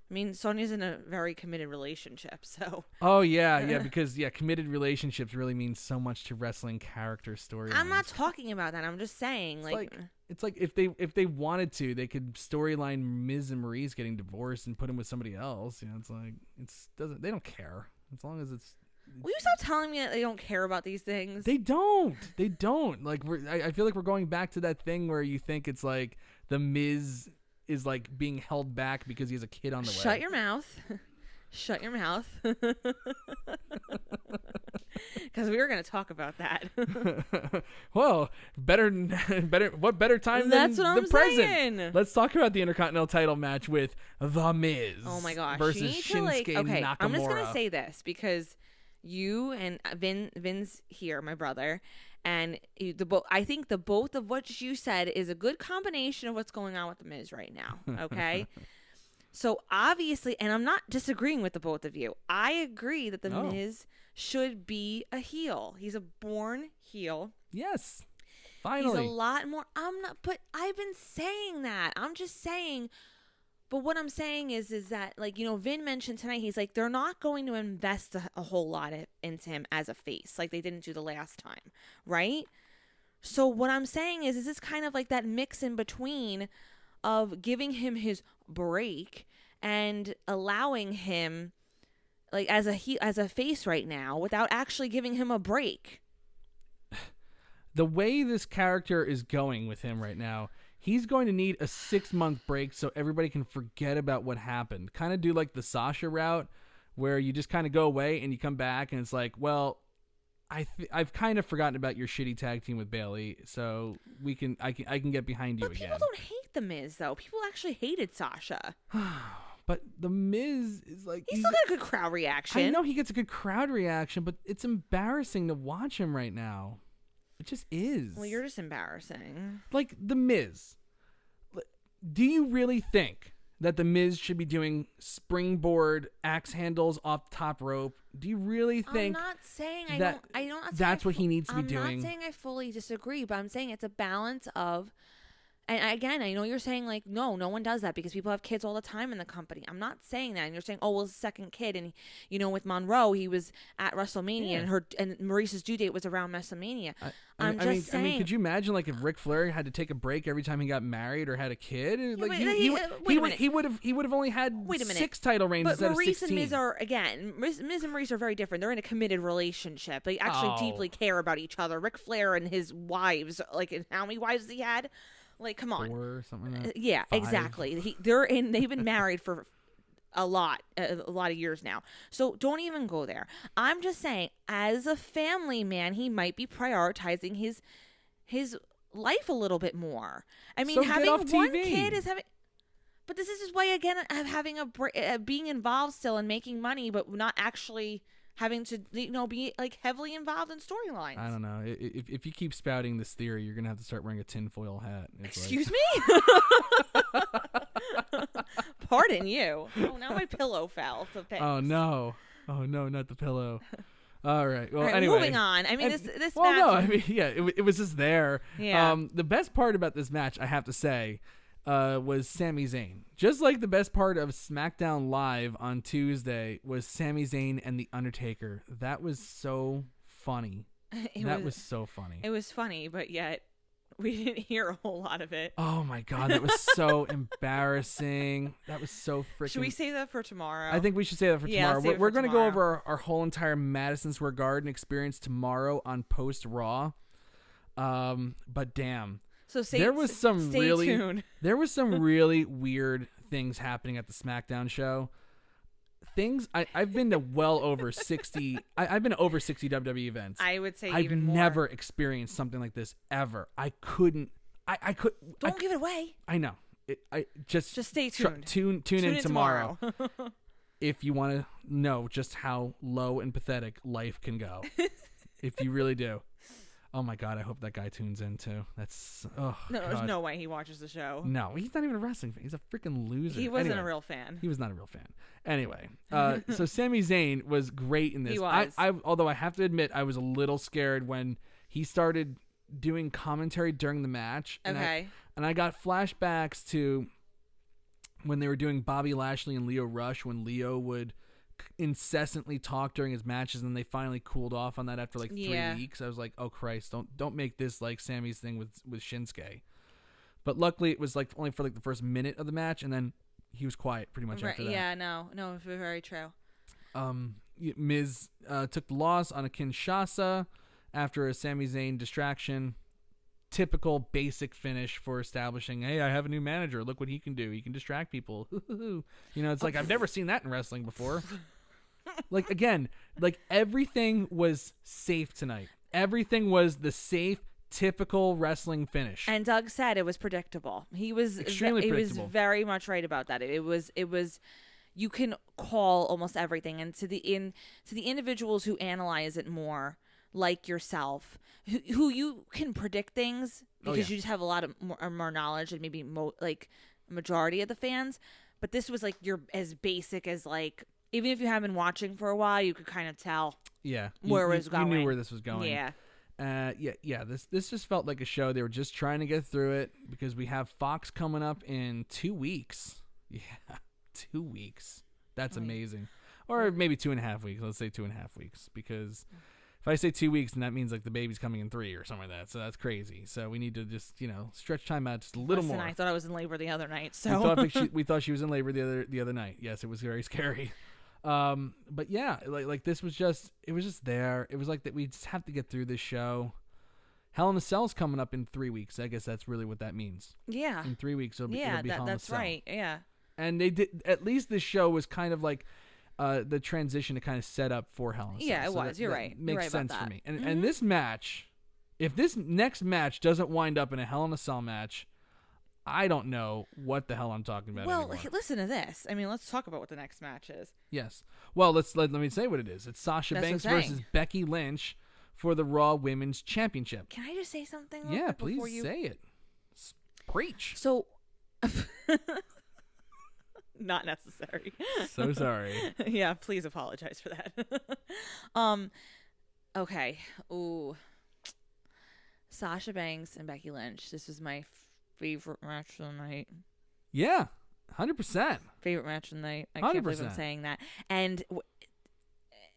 I mean, Sonya's in a very committed relationship, so. Oh, yeah, because, committed relationships really mean so much to wrestling character storylines. I'm not talking about that. I'm just saying, it's like if they wanted to, they could storyline Miz and Maurice getting divorced and put him with somebody else. It's like they don't care as long as it's. Will you stop telling me that they don't care about these things? They don't. Like I feel like we're going back to that thing where you think it's like the Miz is like being held back because he has a kid on the way. Shut your mouth. Shut your mouth. Because we were going to talk about that. Well, better. What better time That's than what the I'm present? saying. Let's talk about the Intercontinental title match with The Miz. Oh my gosh. Versus Shinsuke Nakamura. I'm just going to say this because you and Vin's here, my brother, and I think the both of what you said is a good combination of what's going on with The Miz right now, okay? So obviously, and I'm not disagreeing with the both of you. I agree that The Miz should be a heel. He's a born heel. Yes. Finally. He's a lot more. But I've been saying that. I'm just saying. But what I'm saying is that, like, Vin mentioned tonight, he's like, they're not going to invest a whole lot into him as a face, like they didn't do the last time, right? So what I'm saying is this kind of like that mix in between of giving him his break and allowing him, like, as a face right now without actually giving him a break. The way this character is going with him right now, he's going to need a 6-month break so everybody can forget about what happened. Kind of do like the Sasha route, where you just kind of go away and you come back and it's like, well, I've kind of forgotten about your shitty tag team with Bayley, so I can get behind you again. But people don't hate The Miz though. People actually hated Sasha. But The Miz is like He's still got a good crowd reaction. I know he gets a good crowd reaction, but it's embarrassing to watch him right now. It just is. Well, you're just embarrassing. Like The Miz. Do you really think that The Miz should be doing springboard axe handles off the top rope? Do you really think I'm not saying that's what he needs to be doing? I'm not saying I fully disagree, but I'm saying it's a balance of. And again, I know you're saying like, no one does that because people have kids all the time in the company. I'm not saying that. And you're saying, oh, well, his second kid. And, with Monroe, he was at WrestleMania and Maurice's due date was around WrestleMania. I'm just saying. I mean, could you imagine like if Ric Flair had to take a break every time he got married or had a kid? Like he would have only had 6 title reigns instead of 16. But Maurice and Miz are, again, Miz and Maurice are very different. They're in a committed relationship. They actually deeply care about each other. Ric Flair and his wives, like how many wives he had? Like, come on. 4, something like that. Yeah, 5. exactly. They've been married for a lot of years now. So don't even go there. I'm just saying, as a family man, he might be prioritizing his life a little bit more. I mean, having one kid is having. But this is why, again, having being involved still and making money, but not actually having to be like heavily involved in storylines. I don't know. If you keep spouting this theory, you're gonna have to start wearing a tinfoil hat. Excuse me? Pardon you. Oh, now my pillow fell. So thanks. Oh no, not the pillow. All right. Well, anyway, moving on. I mean, this match. Well, no, I mean, yeah, it was just there. Yeah. The best part about this match, I have to say, was Sami Zayn. Just like the best part of SmackDown Live on Tuesday was Sami Zayn and The Undertaker. That was so funny. That was so funny. It was funny, but yet we didn't hear a whole lot of it. Oh my God, that was so embarrassing. That was so freaking. Should we save that for tomorrow? I think we should save that for tomorrow. We're going to go tomorrow. over our whole entire Madison Square Garden experience tomorrow on Post Raw. But damn. So there was some really tuned. There was some really weird things happening at the SmackDown show. I've been to well over 60. I've been to over 60 WWE events. I would say I've even more. never experienced something like this ever. I couldn't. Don't give it away. I know. Just stay tuned. Tune in tomorrow. If you want to know just how low and pathetic life can go, if you really do. Oh my God! I hope that guy tunes in too. That's there's no way he watches the show. No, he's not even a wrestling fan. He's a freaking loser. He wasn't a real fan. He was not a real fan. Anyway, so Sami Zayn was great in this. He was. Although I have to admit, I was a little scared when he started doing commentary during the match. Okay. And I got flashbacks to when they were doing Bobby Lashley and Lio Rush, when Lio would incessantly talk during his matches, and they finally cooled off on that after like 3 weeks. I was like, oh Christ, don't make this like Sammy's thing with Shinsuke. But luckily it was like only for like the first minute of the match, and then he was quiet pretty much after that. Yeah, no, very true. Miz took the loss on a Kinshasa after a Sami Zayn distraction. Typical basic finish for establishing, hey, I have a new manager. Look what he can do. He can distract people. It's like, I've never seen that in wrestling before. Like, again, like everything was safe tonight. Everything was the safe, typical wrestling finish. And Doug said it was predictable. He was extremely predictable. He was very much right about that. It was you can call almost everything. And to the individuals who analyze it more, like yourself, who you can predict things because you just have a lot of more knowledge and maybe like majority of the fans. But this was like you're as basic as like, even if you haven't been watching for a while, you could kind of tell where it was going. You knew where this was going. Yeah. This just felt like a show. They were just trying to get through it because we have Fox coming up in 2 weeks. Yeah, 2 weeks. That's amazing. Or maybe 2.5 weeks. Let's say 2.5 weeks, because if I say 2 weeks, then that means like the baby's coming in 3 or something like that. So that's crazy. So we need to just, stretch time out just a little more. I thought I was in labor the other night. So we thought she was in labor the other night. Yes, it was very scary. But yeah, like this was just, it was just there. It was like that we just have to get through this show. Hell in a Cell's coming up in 3 weeks. I guess that's really what that means. Yeah. In 3 weeks, it'll be Hell in a Cell. That's right. Yeah. And they did, at least this show was kind of like the transition to kind of set up for Hell in a Cell. Yeah, it was. You're right. Makes You're right sense about for that. me. And this match, if this next match doesn't wind up in a Hell in a Cell match, I don't know what the hell I'm talking about anymore. Listen to this. I mean, let's talk about what the next match is. Yes. Well, let me say what it is. It's Sasha Banks versus Becky Lynch for the Raw Women's Championship. Can I just say something? Yeah, please say it. Preach. So, not necessary. So sorry. Yeah, please apologize for that. Okay. Ooh. Sasha Banks and Becky Lynch. This was my favorite match of the night. Yeah, 100%. Favorite match of the night. I can't believe I'm 100%. saying that. And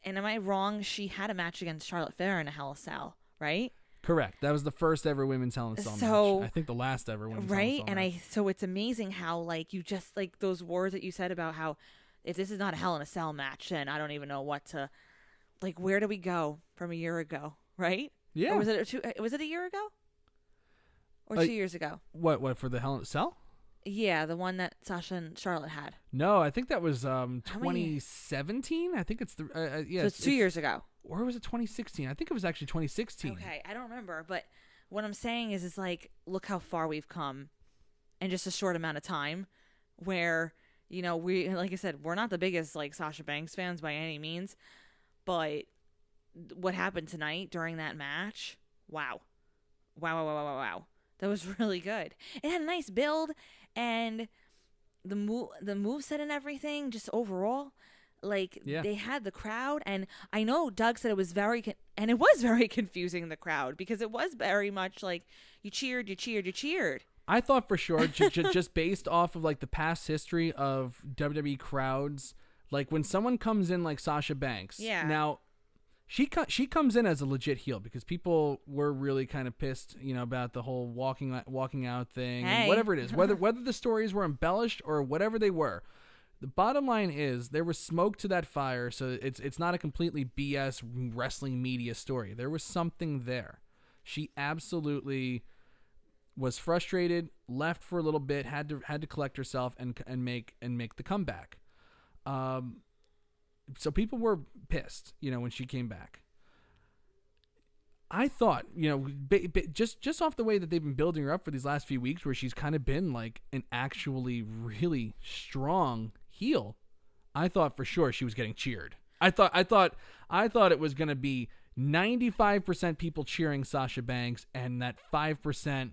am I wrong? She had a match against Charlotte Flair in a Hell in a Cell, right? Correct. That was the first ever women's Hell in a Cell match. I think the last ever women's Hell in a Cell match. So it's amazing how like you just like those words that you said about how if this is not a Hell in a Cell match, then I don't even know what to like. Where do we go from a year ago, right? Yeah. Or was it a year ago? Or 2 years ago? What for the Hell in a Cell? Yeah, the one that Sasha and Charlotte had. No, I think that was 2017. I think it's the So it's 2 years ago. Or was it 2016? I think it was actually 2016. Okay, I don't remember, but what I'm saying is like, look how far we've come in just a short amount of time. Where we, like I said, we're not the biggest like Sasha Banks fans by any means, but what happened tonight during that match? Wow. That was really good. It had a nice build, and the moveset and everything, just overall, they had the crowd. And I know Doug said it was very confusing, the crowd, because it was very much like you cheered. I thought for sure, just based off of like the past history of WWE crowds, like when someone comes in like Sasha Banks, now. She comes in as a legit heel because people were really kind of pissed, about the whole walking out thing, and whatever it is, whether the stories were embellished or whatever they were. The bottom line is there was smoke to that fire, so it's not a completely BS wrestling media story. There was something there. She absolutely was frustrated, left for a little bit, had to collect herself and make the comeback. So people were pissed, when she came back. I thought, just off the way that they've been building her up for these last few weeks, where she's kind of been like an actually really strong heel, I thought for sure she was getting cheered. I thought it was going to be 95% people cheering Sasha Banks and that 5%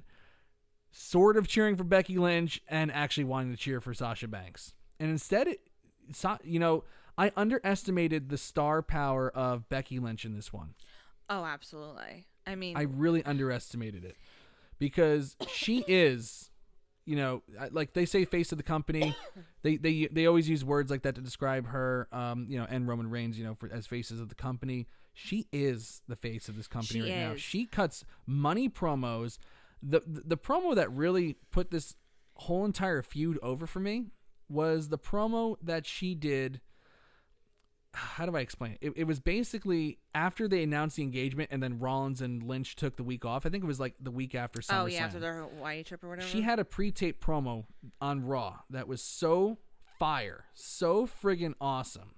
sort of cheering for Becky Lynch and actually wanting to cheer for Sasha Banks. And instead, I underestimated the star power of Becky Lynch in this one. Oh, absolutely. I mean, I really underestimated it because she is, like they say, face of the company. They always use words like that to describe her, and Roman Reigns, as faces of the company. She is the face of this company now. She cuts money promos. The promo that really put this whole entire feud over for me was the promo that she did. How do I explain it? It was basically after they announced the engagement and then Rollins and Lynch took the week off. I think it was like the week after SummerSlam. Oh, yeah, after their Hawaii trip or whatever. She had a pre-tape promo on Raw that was so fire, so friggin' awesome.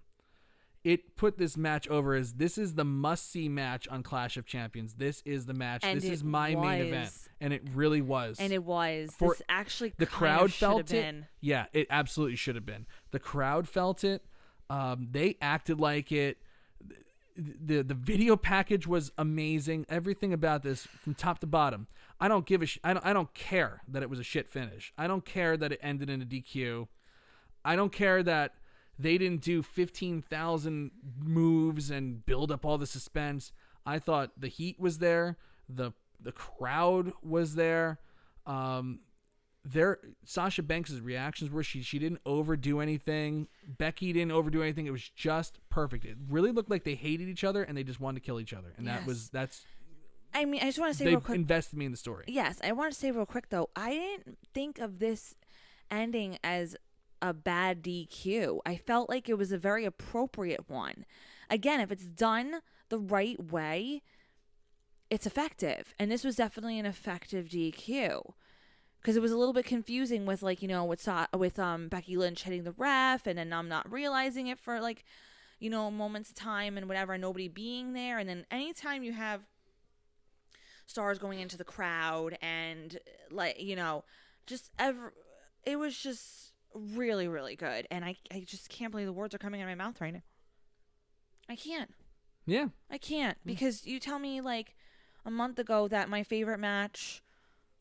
It put this match over as this is the must-see match on Clash of Champions. This is the match. And this is my main event. And it really was. And it was. This actually the crowd felt it. Been. Yeah, it absolutely should have been. The crowd felt it. They acted like it. The video package was amazing. Everything about this from top to bottom. I don't give a I don't care that it was a shit finish. I don't care that it ended in a DQ. I don't care that they didn't do 15,000 moves and build up all the suspense. I thought the heat was there. The crowd was there. Sasha Banks' reactions were she didn't overdo anything. Becky didn't overdo anything. It was just perfect. It really looked like they hated each other and they just wanted to kill each other. And that's. I mean, I just want to say real quick. They invested me in the story. Yes, I want to say real quick though. I didn't think of this ending as a bad DQ. I felt like it was a very appropriate one. Again, if it's done the right way, it's effective. And this was definitely an effective DQ. Because it was a little bit confusing with, like, with Becky Lynch hitting the ref and then I'm not realizing it for, like, moments of time and whatever, and nobody being there. And then anytime you have stars going into the crowd and, like, it was just really, really good. And I just can't believe the words are coming out of my mouth right now. I can't. Yeah. I can't. Because you tell me, like, a month ago that my favorite match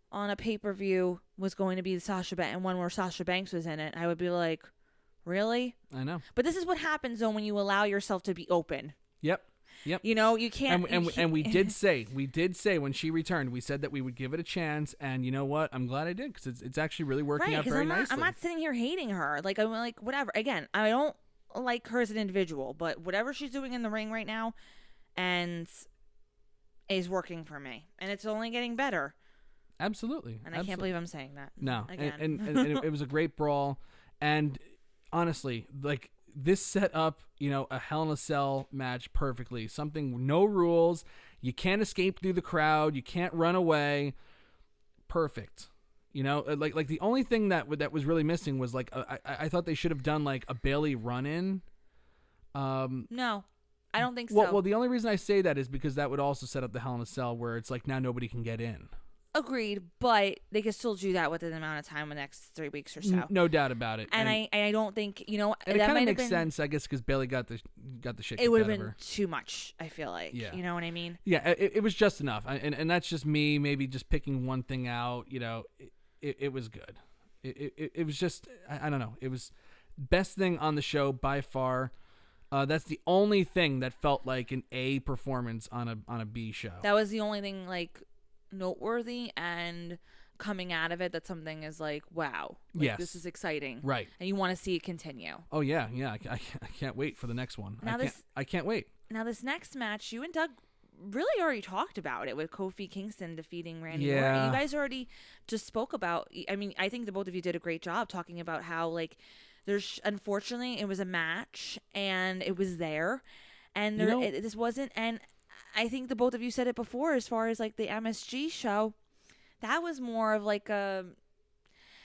on a pay-per-view was going to be the Sasha Banks, and one where Sasha Banks was in it, I would be like, really? I know. But this is what happens, though, when you allow yourself to be open. Yep. You can't. And we did say when she returned, we said that we would give it a chance, and you know what? I'm glad I did, because it's actually really working out very nicely. I'm not sitting here hating her. Like, I'm like, whatever. Again, I don't like her as an individual, but whatever she's doing in the ring right now and is working for me. And it's only getting better. Absolutely. And I can't believe I'm saying that. No. Again. And it was a great brawl. And honestly, like, this set up, a Hell in a Cell match perfectly. Something, no rules. You can't escape through the crowd. You can't run away. Perfect. Like the only thing that was really missing was, like, I thought they should have done, like, a Bayley run-in. No. I don't think so. Well, the only reason I say that is because that would also set up the Hell in a Cell where it's like now nobody can get in. Agreed, but they could still do that within the amount of time, the next 3 weeks or so. No doubt about it. And I don't think and it kind of makes sense, I guess, because Bayley got the shit. It would have been too much. I feel like. Yeah. You know what I mean? Yeah, it was just enough, and that's just me. Maybe just picking one thing out. It was good. It was just I don't know. It was best thing on the show by far. That's the only thing that felt like an A performance on a B show. That was the only thing, like, noteworthy and coming out of it that something is like, wow, like, yes, this is exciting, right? And you want to see it continue. Oh yeah. I can't wait for the next one. I can't wait. Now this next match, you and Doug really already talked about it with Kofi Kingston defeating Randy Orton. You guys already just spoke about. I mean, I think the both of you did a great job talking about how, like, there's unfortunately it was a match and it was there, and this wasn't. And I think the both of you said it before, as far as, like, the MSG show, That was more of like a,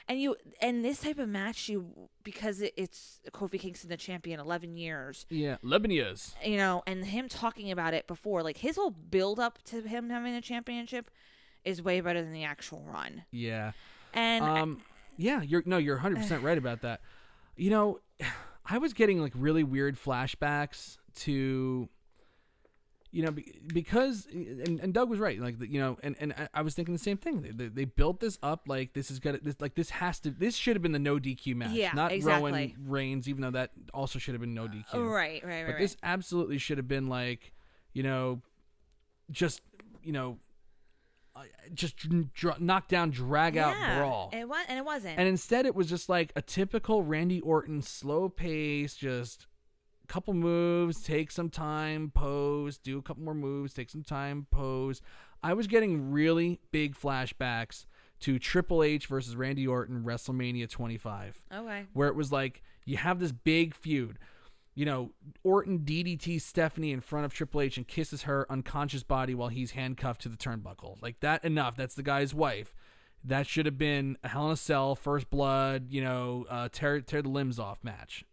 and this type of match, because it's Kofi Kingston, the champion, 11 years. Yeah, 11 years. You know, and him talking about it before, like his whole build up to him having a championship is way better than the actual run. Yeah. And yeah, you're 100% right about that. You know, I was getting like really weird flashbacks to, you know, because and Doug was right, like, you know, and I was thinking the same thing. They built this up like this should have been the no DQ match, not exactly. Rowan Reigns, even though that also should have been no DQ. Right. But this absolutely should have been like, you know, just, you know, knock down, drag out brawl. It wasn't. And instead, it was just like a typical Randy Orton, slow pace, just a couple moves, take some time, pose, do a couple more moves, take some time, pose. I was getting really big flashbacks to Triple H versus Randy Orton, WrestleMania 25. Okay. Where it was like, you have this big feud. You know, Orton DDTs Stephanie in front of Triple H and kisses her unconscious body while he's handcuffed to the turnbuckle. Like, that enough. That's the guy's wife. That should have been a Hell in a Cell, First Blood, you know, tear the limbs off match.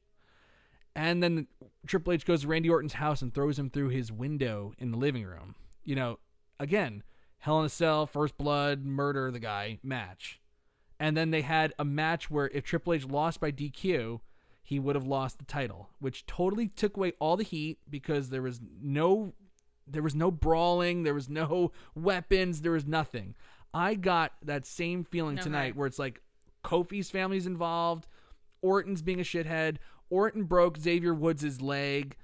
And then Triple H goes to Randy Orton's house and throws him through his window in the living room. You know, again, Hell in a Cell, First Blood, murder the guy match. And then they had a match where if Triple H lost by DQ, he would have lost the title, which totally took away all the heat because there was no brawling, there was no weapons, there was nothing. I got that same feeling tonight where it's like Kofi's family's involved, Orton's being a shithead, Orton broke Xavier Woods' leg.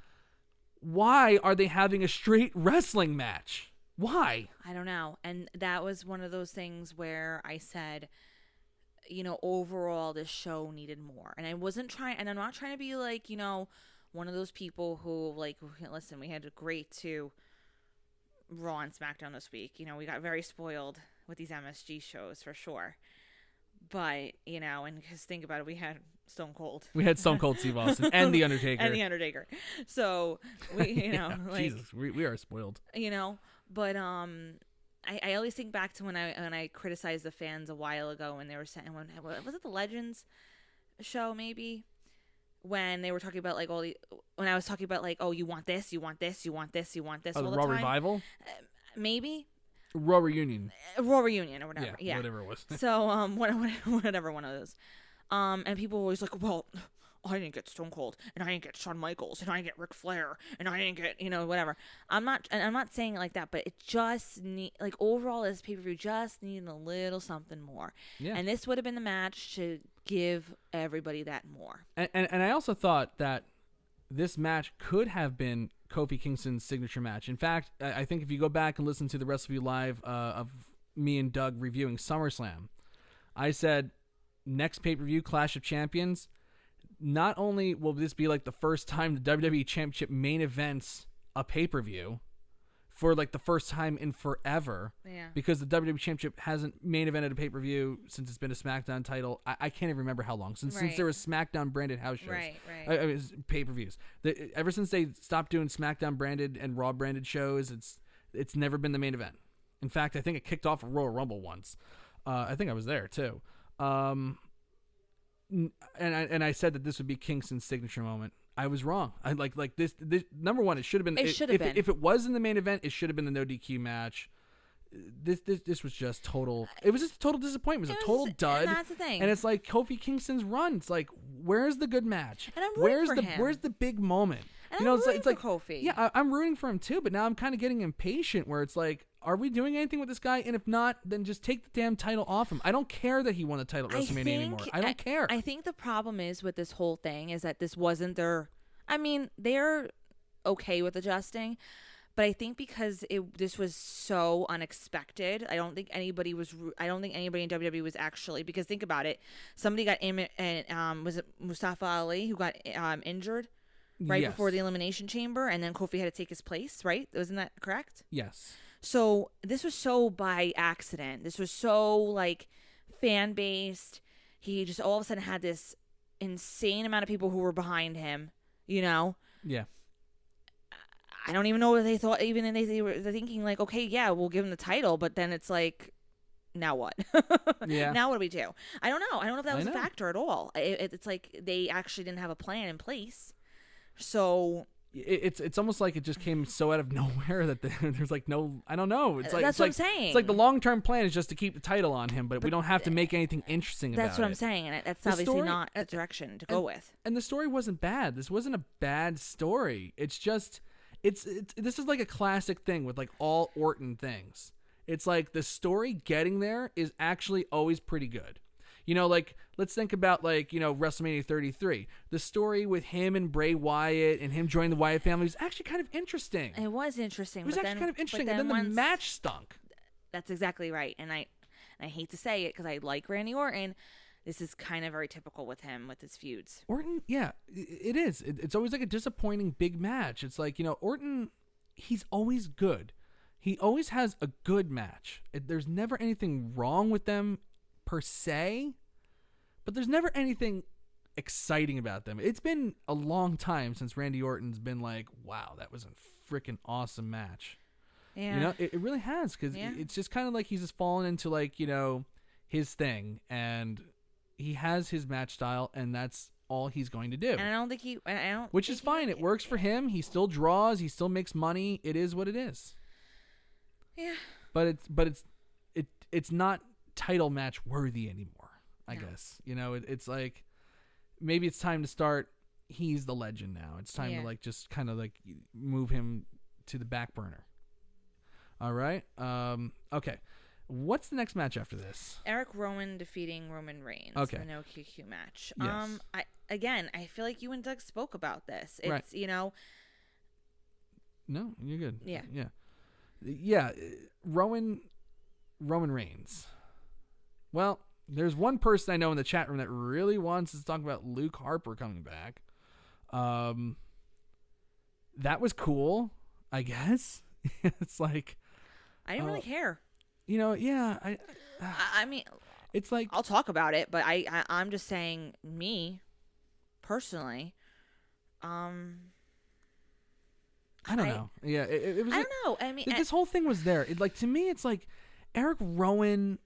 Why are they having a straight wrestling match? Why? I don't know. And that was one of those things where I said, you know, overall this show needed more. And I'm not trying to be like, you know, one of those people who like, listen, we had a great 2 Raw and Smackdown this week. You know, we got very spoiled with these MSG shows for sure. But, you know, and because think about it, we had Stone Cold. We had Stone Cold Steve Austin and The Undertaker. So, we, you know, yeah, like, Jesus, we are spoiled. You know, but, I always think back to when I criticized the fans a while ago when they were saying, was it the Legends show maybe, when they were talking about like when I was talking about like, oh, you want this, you want this, you want this, you want this, all the Raw time. Revival, maybe Raw Reunion or whatever, yeah. Whatever it was. So whatever one of those, and people were always like, well, I didn't get Stone Cold, and I didn't get Shawn Michaels, and I didn't get Ric Flair, and I didn't get, you know, whatever. I'm not saying it like that, but it just like overall this pay-per-view just needed a little something more. Yeah. And this would have been the match to give everybody that more. And I also thought that this match could have been Kofi Kingston's signature match. In fact, I think if you go back and listen to the Wrestleview Live of me and Doug reviewing SummerSlam, I said next pay-per-view, Clash of Champions, not only will this be like the first time the WWE Championship main events a pay-per-view for like the first time in forever, because the WWE Championship hasn't main evented a pay-per-view since it's been a SmackDown title. I can't even remember how long since there was SmackDown branded house shows, pay-per-views. Ever since they stopped doing SmackDown branded and Raw branded shows, it's never been the main event. In fact, I think it kicked off a Royal Rumble once. I think I was there too. And I said that this would be Kingston's signature moment. I was wrong. I like this number one. It should have been. If it was in the main event, it should have been the no DQ match. This was just total. It was just a total disappointment. It was a total dud. And that's the thing. And it's like Kofi Kingston's run. It's like, where's the good match? And I'm rooting for him. Where's the big moment? And you know, I'm it's rooting like for Kofi. Yeah, I'm rooting for him too. But now I'm kind of getting impatient. Where it's like, are we doing anything with this guy? And if not, then just take the damn title off him. I don't care that he won the title at WrestleMania anymore. I don't care. I think the problem is with this whole thing is that this wasn't their. I mean, they're okay with adjusting, but I think because this was so unexpected, I don't think anybody in WWE was actually, because think about it, somebody got was it Mustafa Ali who got injured right before the Elimination Chamber, and then Kofi had to take his place, right? Wasn't that correct? Yes. So this was so by accident. This was so like fan based. He just all of a sudden had this insane amount of people who were behind him. You know? Yeah. I don't even know what they thought. Even they were thinking like, okay, yeah, we'll give him the title, but then it's like, now what? Yeah. Now what do we do? I don't know. I don't know if that was I a know. factor at all. It's like they actually didn't have a plan in place. So It's almost like it just came so out of nowhere that there's like no, I don't know. It's like that's it's what like, I'm saying. It's like the long-term plan is just to keep the title on him, but we don't have to make anything interesting about it. that's what I'm saying, and that's The obviously story- not the direction to go with. And the story wasn't bad. This wasn't a bad story. It's just this is like a classic thing with like all Orton things. It's like the story getting there is actually always pretty good. You know, like, let's think about, like, you know, WrestleMania 33. The story with him and Bray Wyatt and him joining the Wyatt family was actually kind of interesting. It was interesting. It was but actually then, kind of interesting. but And then the once- match stunk. That's exactly right. And I hate to say it because I like Randy Orton. This is kind of very typical with him with his feuds. Orton, yeah, it is. It's always like a disappointing big match. It's like, you know, Orton, he's always good. He always has a good match. There's never anything wrong with them per se, but there's never anything exciting about them. It's been a long time since Randy Orton's been like, wow, that was a freaking awesome match. Yeah. You know, it really has, because it's just kind of like he's just fallen into, like, you know, his thing, and he has his match style, and that's all he's going to do. And I don't think he. I don't. Which is fine. It works for him. He still draws. He still makes money. It is what it is. Yeah. But it's not title match worthy anymore, I guess. You know, it's like maybe it's time to start. He's the legend now. It's time to like just kind of like move him to the back burner. All right. Okay. What's the next match after this? Eric Rowan defeating Roman Reigns. Okay. In a no QQ match. Yes. I feel like you and Doug spoke about this. It's Right. you know. No, you're good. Yeah. Yeah. Roman Reigns. Well, there's one person I know in the chat room that really wants to talk about Luke Harper coming back. That was cool, I guess. It's like I didn't really care. You know, yeah. I mean, it's like I'll talk about it, but I'm just saying, me personally, I don't know. Yeah, it was. I don't know. I mean, this whole thing was there. To me, it's like Eric Rowan.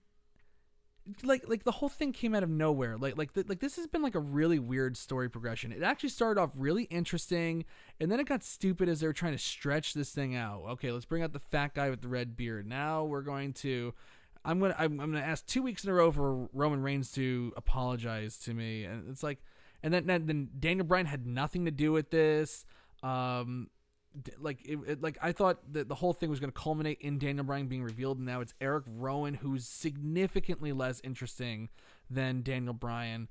Like the whole thing came out of nowhere. Like this has been like a really weird story progression. It actually started off really interesting, and then it got stupid as they were trying to stretch this thing out. Okay, let's bring out the fat guy with the red beard. Now we're going to. I'm gonna ask 2 weeks in a row for Roman Reigns to apologize to me, and it's like, and then Daniel Bryan had nothing to do with this. I thought that the whole thing was going to culminate in Daniel Bryan being revealed, and now it's Eric Rowan, who's significantly less interesting than Daniel Bryan.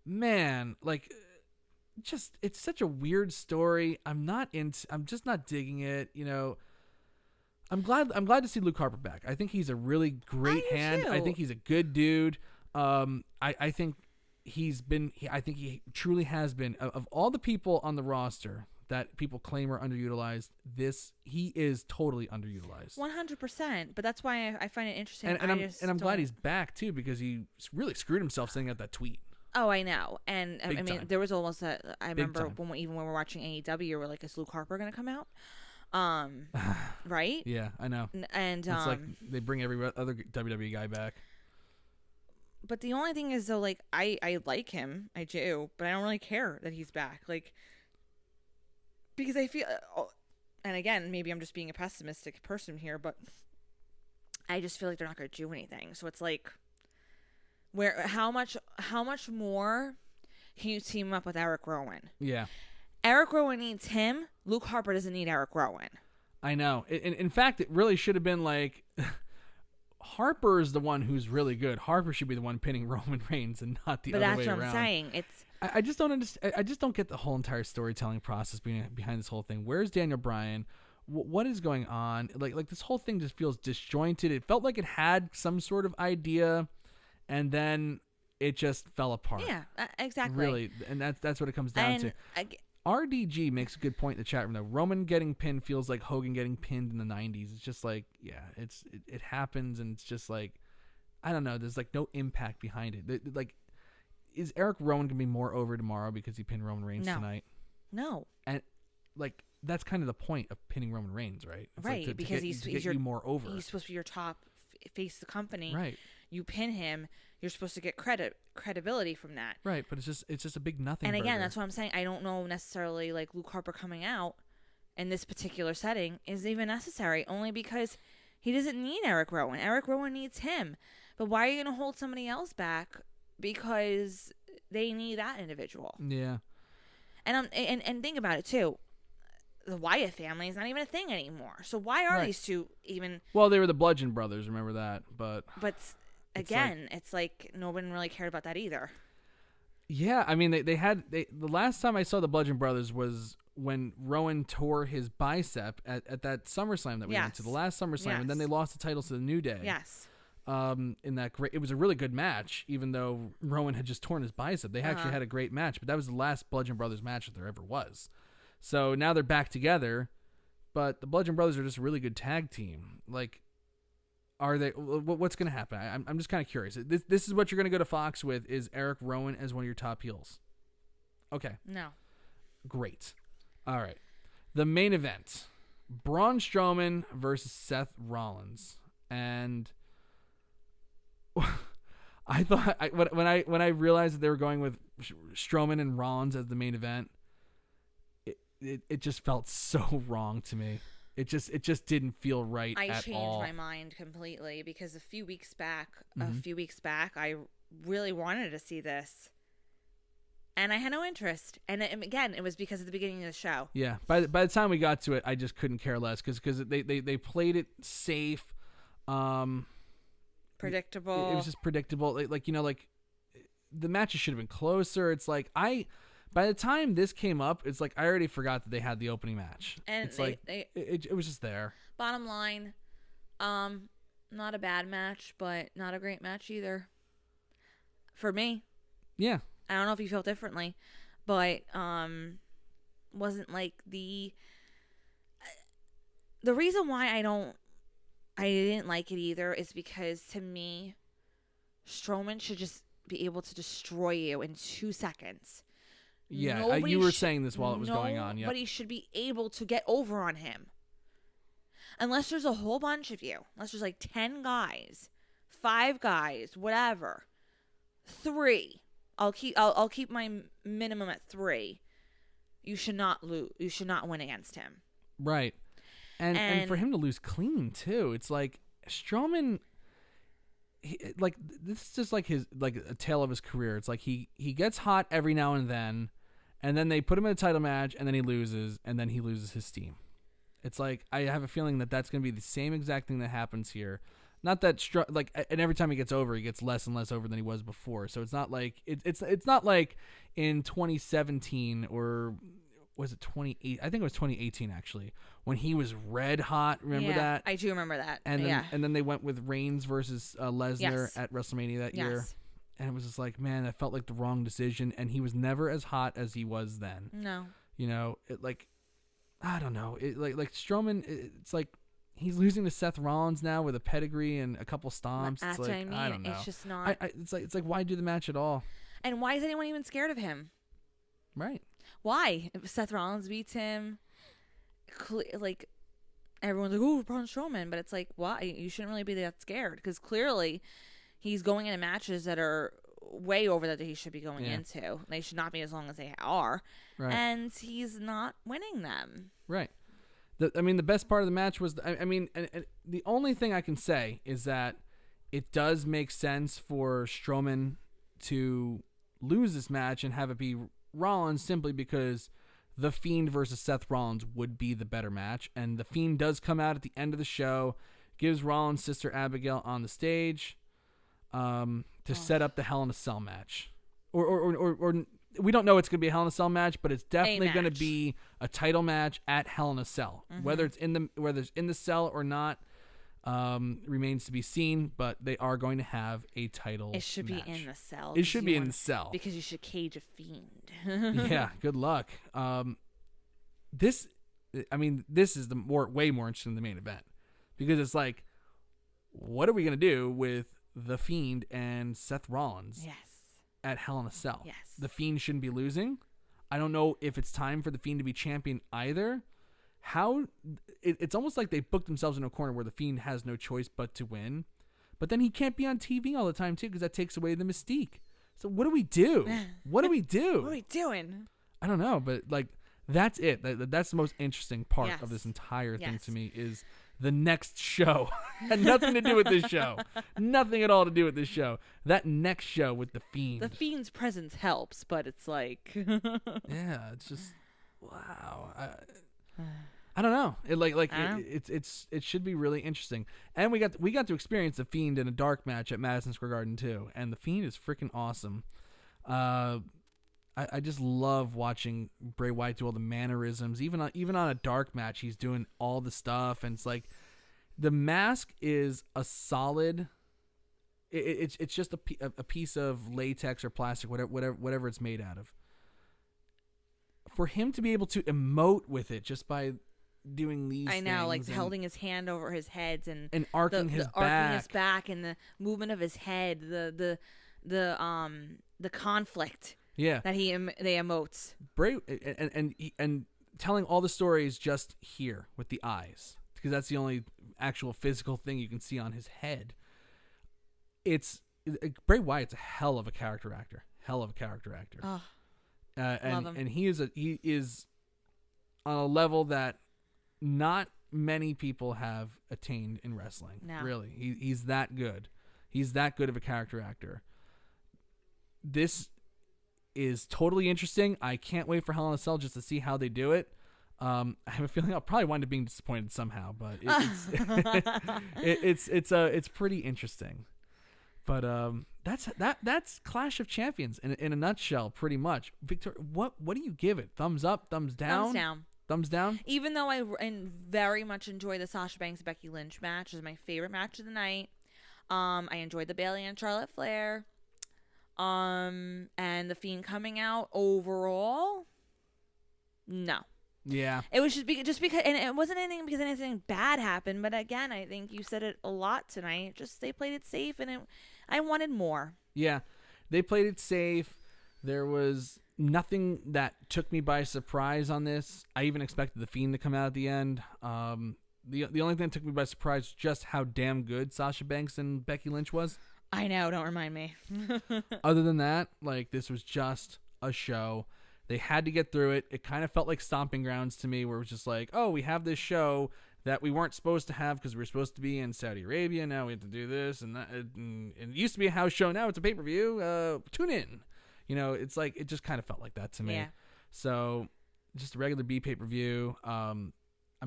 Man, it's such a weird story. I'm just not digging it. You know, I'm glad to see Luke Harper back. I think he's a really great hand. I think he's a good dude. I think he truly has been, of all the people on the roster that people claim are underutilized, he is totally underutilized. 100%. But that's why I find it interesting. And I'm glad he's back too, because he really screwed himself sending out that tweet. Oh, I know. And Big I mean, time. there was almost I remember time. when we were watching AEW, we're like, is Luke Harper going to come out? Right? Yeah, I know. And It's like they bring every other WWE guy back. But the only thing is, though, like, I like him, I do, but I don't really care that he's back, like, because I feel, and again, maybe I'm just being a pessimistic person here, but I just feel like they're not going to do anything. So it's like, how much more can you team up with Eric Rowan? Yeah. Eric Rowan needs him. Luke Harper doesn't need Eric Rowan. I know. In fact, it really should have been like Harper is the one who's really good. Harper should be the one pinning Roman Reigns and not the other way around. But that's what I'm saying. It's I just don't understand. I just don't get the whole entire storytelling process behind this whole thing. Where's Daniel Bryan? What is going on? Like this whole thing just feels disjointed. It felt like it had some sort of idea, and then it just fell apart. Yeah, exactly. Really, and that's what it comes down to. RDG makes a good point in the chat room though. Roman getting pinned feels like Hogan getting pinned in the 90s. It's just like, yeah, it happens, and it's just like, I don't know. There's like no impact behind it. Like, is Eric Rowan gonna be more over tomorrow because he pinned Roman Reigns tonight? No. And like that's kind of the point of pinning Roman Reigns, right? It's right, like because to get you more over. He's supposed to be your top face of the company, right? you pin him, you're supposed to get credibility from that. Right, but it's just a big nothing. And again, burger. that's what I'm saying. I don't know necessarily like Luke Harper coming out in this particular setting is even necessary, only because he doesn't need Eric Rowan. Eric Rowan needs him. But why are you going to hold somebody else back because they need that individual? Yeah. And think about it too. The Wyatt family is not even a thing anymore. So why are these two even? Well, they were the Bludgeon Brothers. Remember that, but again, it's like no one really cared about that either. Yeah, I mean, the last time I saw the Bludgeon Brothers was when Rowan tore his bicep at that SummerSlam that we went to, the last SummerSlam, and then they lost the titles to the New Day. Yes. In that it was a really good match, even though Rowan had just torn his bicep. They actually had a great match, but that was the last Bludgeon Brothers match that there ever was. So now they're back together, but the Bludgeon Brothers are just a really good tag team. Like, are they? What's going to happen? I'm just kind of curious. This is what you're going to go to Fox with, is Eric Rowan as one of your top heels. Okay. No. Great. All right. The main event: Braun Strowman versus Seth Rollins, and I thought when I realized that they were going with Strowman and Rollins as the main event, it just felt so wrong to me. It just didn't feel right at all. I changed my mind completely because a few weeks back, I really wanted to see this, and I had no interest. And again, it was because of the beginning of the show. Yeah. By the time we got to it, I just couldn't care less because they played it safe. Predictable. It was just predictable. Like the matches should have been closer. It's like by the time this came up, it's like I already forgot that they had the opening match. And it's it was just there. Bottom line, not a bad match, but not a great match either. For me. Yeah. I don't know if you felt differently, but wasn't like the reason why I didn't like it either is because to me, Strowman should just be able to destroy you in 2 seconds. Yeah, you were saying this while it was going on. Yeah, nobody should be able to get over on him. Unless there's a whole bunch of you. Unless there's like 10 guys, 5 guys, whatever. 3. I'll keep my minimum at 3. You should not lose. You should not win against him. Right. And for him to lose clean too, it's like Strowman. This is just like a tale of his career. It's like he gets hot every now and then they put him in a title match, and then he loses, and then he loses his steam. It's like I have a feeling that that's going to be the same exact thing that happens here. Not that and every time he gets over, he gets less and less over than he was before. So it's not like it's not like in 2017 or. Was it 28? I think it was 2018 actually, when he was red hot. Remember that? I do remember that. And then they went with Reigns versus Lesnar at WrestleMania that year, and it was just like, man, that felt like the wrong decision. And he was never as hot as he was then. No, I don't know. Like Strowman, it's like he's losing to Seth Rollins now with a pedigree and a couple stomps. That's it's like, what I mean. I don't know. It's just not. It's like why do the match at all? And why is anyone even scared of him? Right. Why? If Seth Rollins beats him, like everyone's like, "Oh, Braun Strowman," but it's like, why? You shouldn't really be that scared because clearly he's going into matches that are way over that he should be going into. They should not be as long as they are, and he's not winning them. Right. The best part of the match was, and the only thing I can say is that it does make sense for Strowman to lose this match and have it be Rollins simply because The Fiend versus Seth Rollins would be the better match. And The Fiend does come out at the end of the show, gives Rollins' sister Abigail on the stage to set up the Hell in a Cell match. Or we don't know it's going to be a Hell in a Cell match, but it's definitely going to be a title match at Hell in a Cell. Mm-hmm. Whether it's in the cell or not remains to be seen, but they are going to have a title match. It should be in the cell. It should be in the cell. Because you should cage a fiend. Yeah, good luck. This is way more interesting than the main event. Because it's like, what are we going to do with The Fiend and Seth Rollins at Hell in a Cell? Yes. The Fiend shouldn't be losing. I don't know if it's time for The Fiend to be champion either. It's almost like they booked themselves in a corner where The Fiend has no choice but to win. But then he can't be on TV all the time too, because that takes away the mystique. So what do we do? What do we do? What are we doing? I don't know, but like that's it. That's the most interesting part Yes. of this entire thing Yes. to me is the next show. Had nothing to do with this show. Nothing at all to do with this show. That next show with the Fiend. The Fiend's presence helps, but it's like Yeah, it's just wow. I don't know. It should be really interesting. And we got to experience the Fiend in a dark match at Madison Square Garden too. And the Fiend is freaking awesome. I just love watching Bray Wyatt do all the mannerisms. Even on a dark match, he's doing all the stuff, and it's like the mask is a solid. It's just a piece of latex or plastic, whatever it's made out of. For him to be able to emote with it just by doing these I know, like things holding his hand over his head and arcing his back and the movement of his head, the conflict. Yeah, that they emotes. Bray and telling all the stories just here with the eyes, because that's the only actual physical thing you can see on his head. Bray Wyatt's a hell of a character actor. Oh, love him. And he is on a level that not many people have attained in wrestling. No. Really, he's that good. He's that good of a character actor. This is totally interesting. I can't wait for Hell in a Cell just to see how they do it. I have a feeling I'll probably wind up being disappointed somehow, but it's pretty interesting. But that's Clash of Champions in a nutshell, pretty much. Victoria, what do you give it? Thumbs up? Thumbs down? Thumbs down. Thumbs down? Even though I very much enjoy the Sasha Banks Becky Lynch match, is my favorite match of the night. I enjoyed the Bayley and Charlotte Flair. And the Fiend coming out overall, no. Yeah. It was just because, and it wasn't anything because anything bad happened. But again, I think you said it a lot tonight. Just they played it safe, and I wanted more. Yeah, they played it safe. There was nothing that took me by surprise on this. I even expected the Fiend to come out at the end. The only thing that took me by surprise was just how damn good Sasha Banks and Becky Lynch was. I know, don't remind me. Other than that, like, this was just a show. They had to get through it. It kind of felt like Stomping Grounds to me, where it was just like, oh, we have this show that we weren't supposed to have because we were supposed to be in Saudi Arabia. Now we have to do this, and that. And it used to be a house show. Now it's a pay-per-view. Tune in. You know, it's like, it just kind of felt like that to me. Yeah. So just a regular B pay-per-view. I'm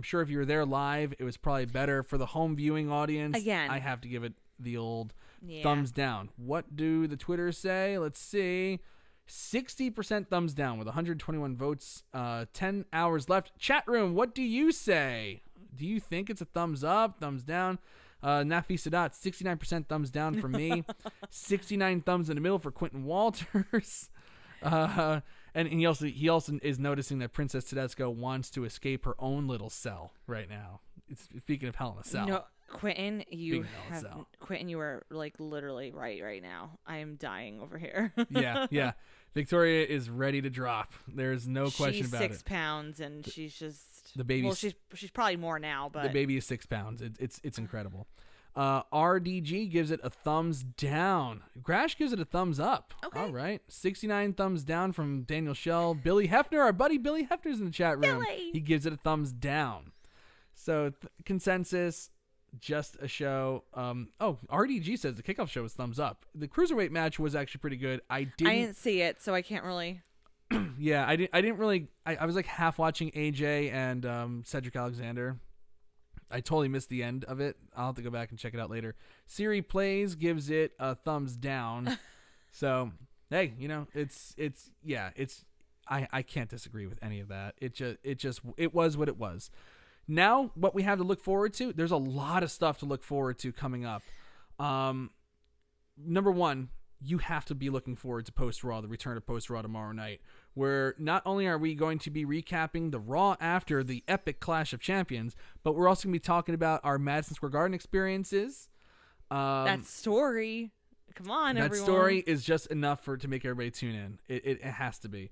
sure if you were there live, it was probably better for the home viewing audience. Again, I have to give it the old thumbs down. What do the Twitters say? Let's see. 60% thumbs down with 121 votes. 10 hours left. Chat room, what do you say? Do you think it's a thumbs up, thumbs down? Nafi Sadat, 69% thumbs down for me. 69 thumbs in the middle for Quentin Walters. And he also is noticing that Princess Tedesco wants to escape her own little cell right now. Speaking of Hell in a Cell. No, Quentin, you are like literally right now. I am dying over here. Yeah. Victoria is ready to drop. There's no question about it. She's 6 pounds, and she's just the baby. Well, she's probably more now, but the baby is 6 pounds. It's incredible. RDG gives it a thumbs down. Grash gives it a thumbs up. Okay. All right. 69 thumbs down from Daniel Schell. Billy Hefner, our buddy Billy Hefner's in the chat room. Billy! He gives it a thumbs down. So consensus, just a show. RDG says the kickoff show was thumbs up. The cruiserweight match was actually pretty good. I didn't see it, so I can't really. Yeah, I didn't really. I was like half watching AJ and Cedric Alexander. I totally missed the end of it. I'll have to go back and check it out later. Siri Plays gives it a thumbs down. So hey, you know, I can't disagree with any of that. It was what it was. Now, what we have to look forward to, there's a lot of stuff to look forward to coming up. Number one, you have to be looking forward to Post Raw, the return of Post Raw tomorrow night, where not only are we going to be recapping the Raw after the epic Clash of Champions, but we're also going to be talking about our Madison Square Garden experiences. That story. Come on, everyone. That story is just enough to make everybody tune in. It has to be.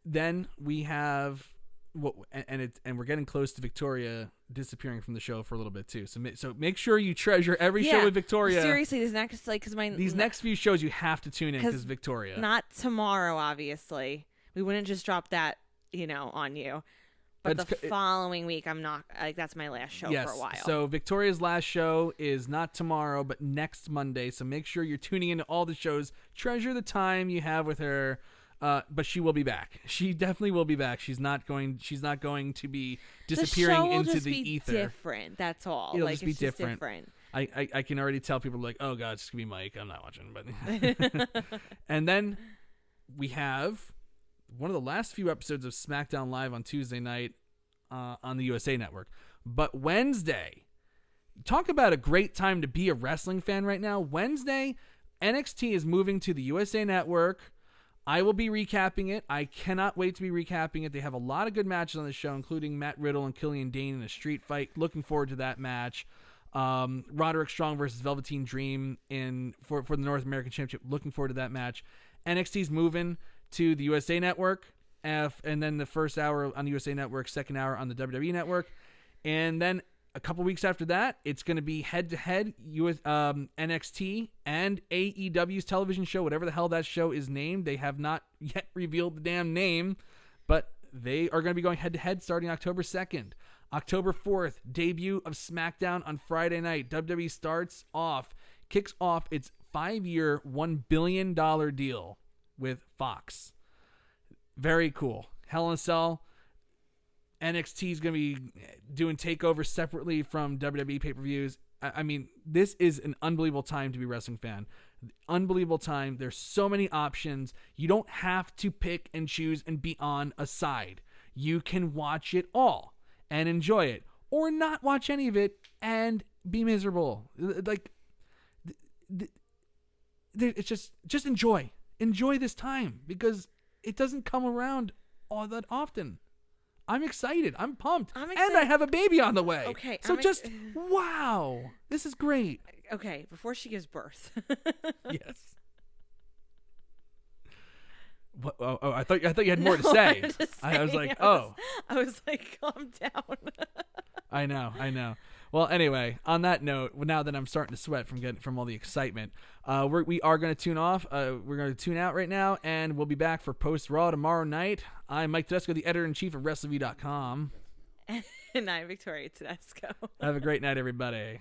Then we have we're getting close to Victoria disappearing from the show for a little bit too. So make sure you treasure every show with Victoria. Seriously, these next few shows you have to tune in because Victoria. Not tomorrow, obviously. We wouldn't just drop that, on you. But the following week, I'm not that's my last show for a while. So Victoria's last show is not tomorrow, but next Monday. So make sure you're tuning into all the shows. Treasure the time you have with her. But she will be back. She definitely will be back. She's not going to be disappearing into the ether. Different. That's all. It'll just be different. I can already tell people like, oh god, it's gonna be Mike. I'm not watching, but and then we have one of the last few episodes of SmackDown Live on Tuesday night on the USA Network. But Wednesday, talk about a great time to be a wrestling fan right now. Wednesday, NXT is moving to the USA Network. I will be recapping it. I cannot wait to be recapping it. They have a lot of good matches on the show, including Matt Riddle and Killian Dane in a street fight. Looking forward to that match. Roderick Strong versus Velveteen Dream for the North American Championship. Looking forward to that match. NXT's moving to the USA Network, and then the first hour on the USA Network, second hour on the WWE Network, and then a couple weeks after that, it's going to be head-to-head NXT and AEW's television show, whatever the hell that show is named. They have not yet revealed the damn name, but they are going to be going head-to-head starting October 2nd. October 4th, debut of SmackDown on Friday night. WWE kicks off its 5-year, $1 billion deal with Fox. Very cool. Hell in a Cell. NXT is going to be doing takeovers separately from WWE pay-per-views. I mean, this is an unbelievable time to be a wrestling fan. Unbelievable time. There's so many options. You don't have to pick and choose and be on a side. You can watch it all and enjoy it, or not watch any of it and be miserable. Like, it's just enjoy. Enjoy this time because it doesn't come around all that often. I'm excited. I'm pumped. And I have a baby on the way. Okay. So wow. This is great. Okay. Before she gives birth. Yes. What, I thought you had more to say. I was like, I was like, calm down. I know. Well, anyway, on that note, now that I'm starting to sweat from all the excitement, we are going to tune off. We're going to tune out right now, and we'll be back for Post Raw tomorrow night. I'm Mike Tedesco, the editor-in-chief of Wrestleview.com. And I'm Victoria Tedesco. Have a great night, everybody.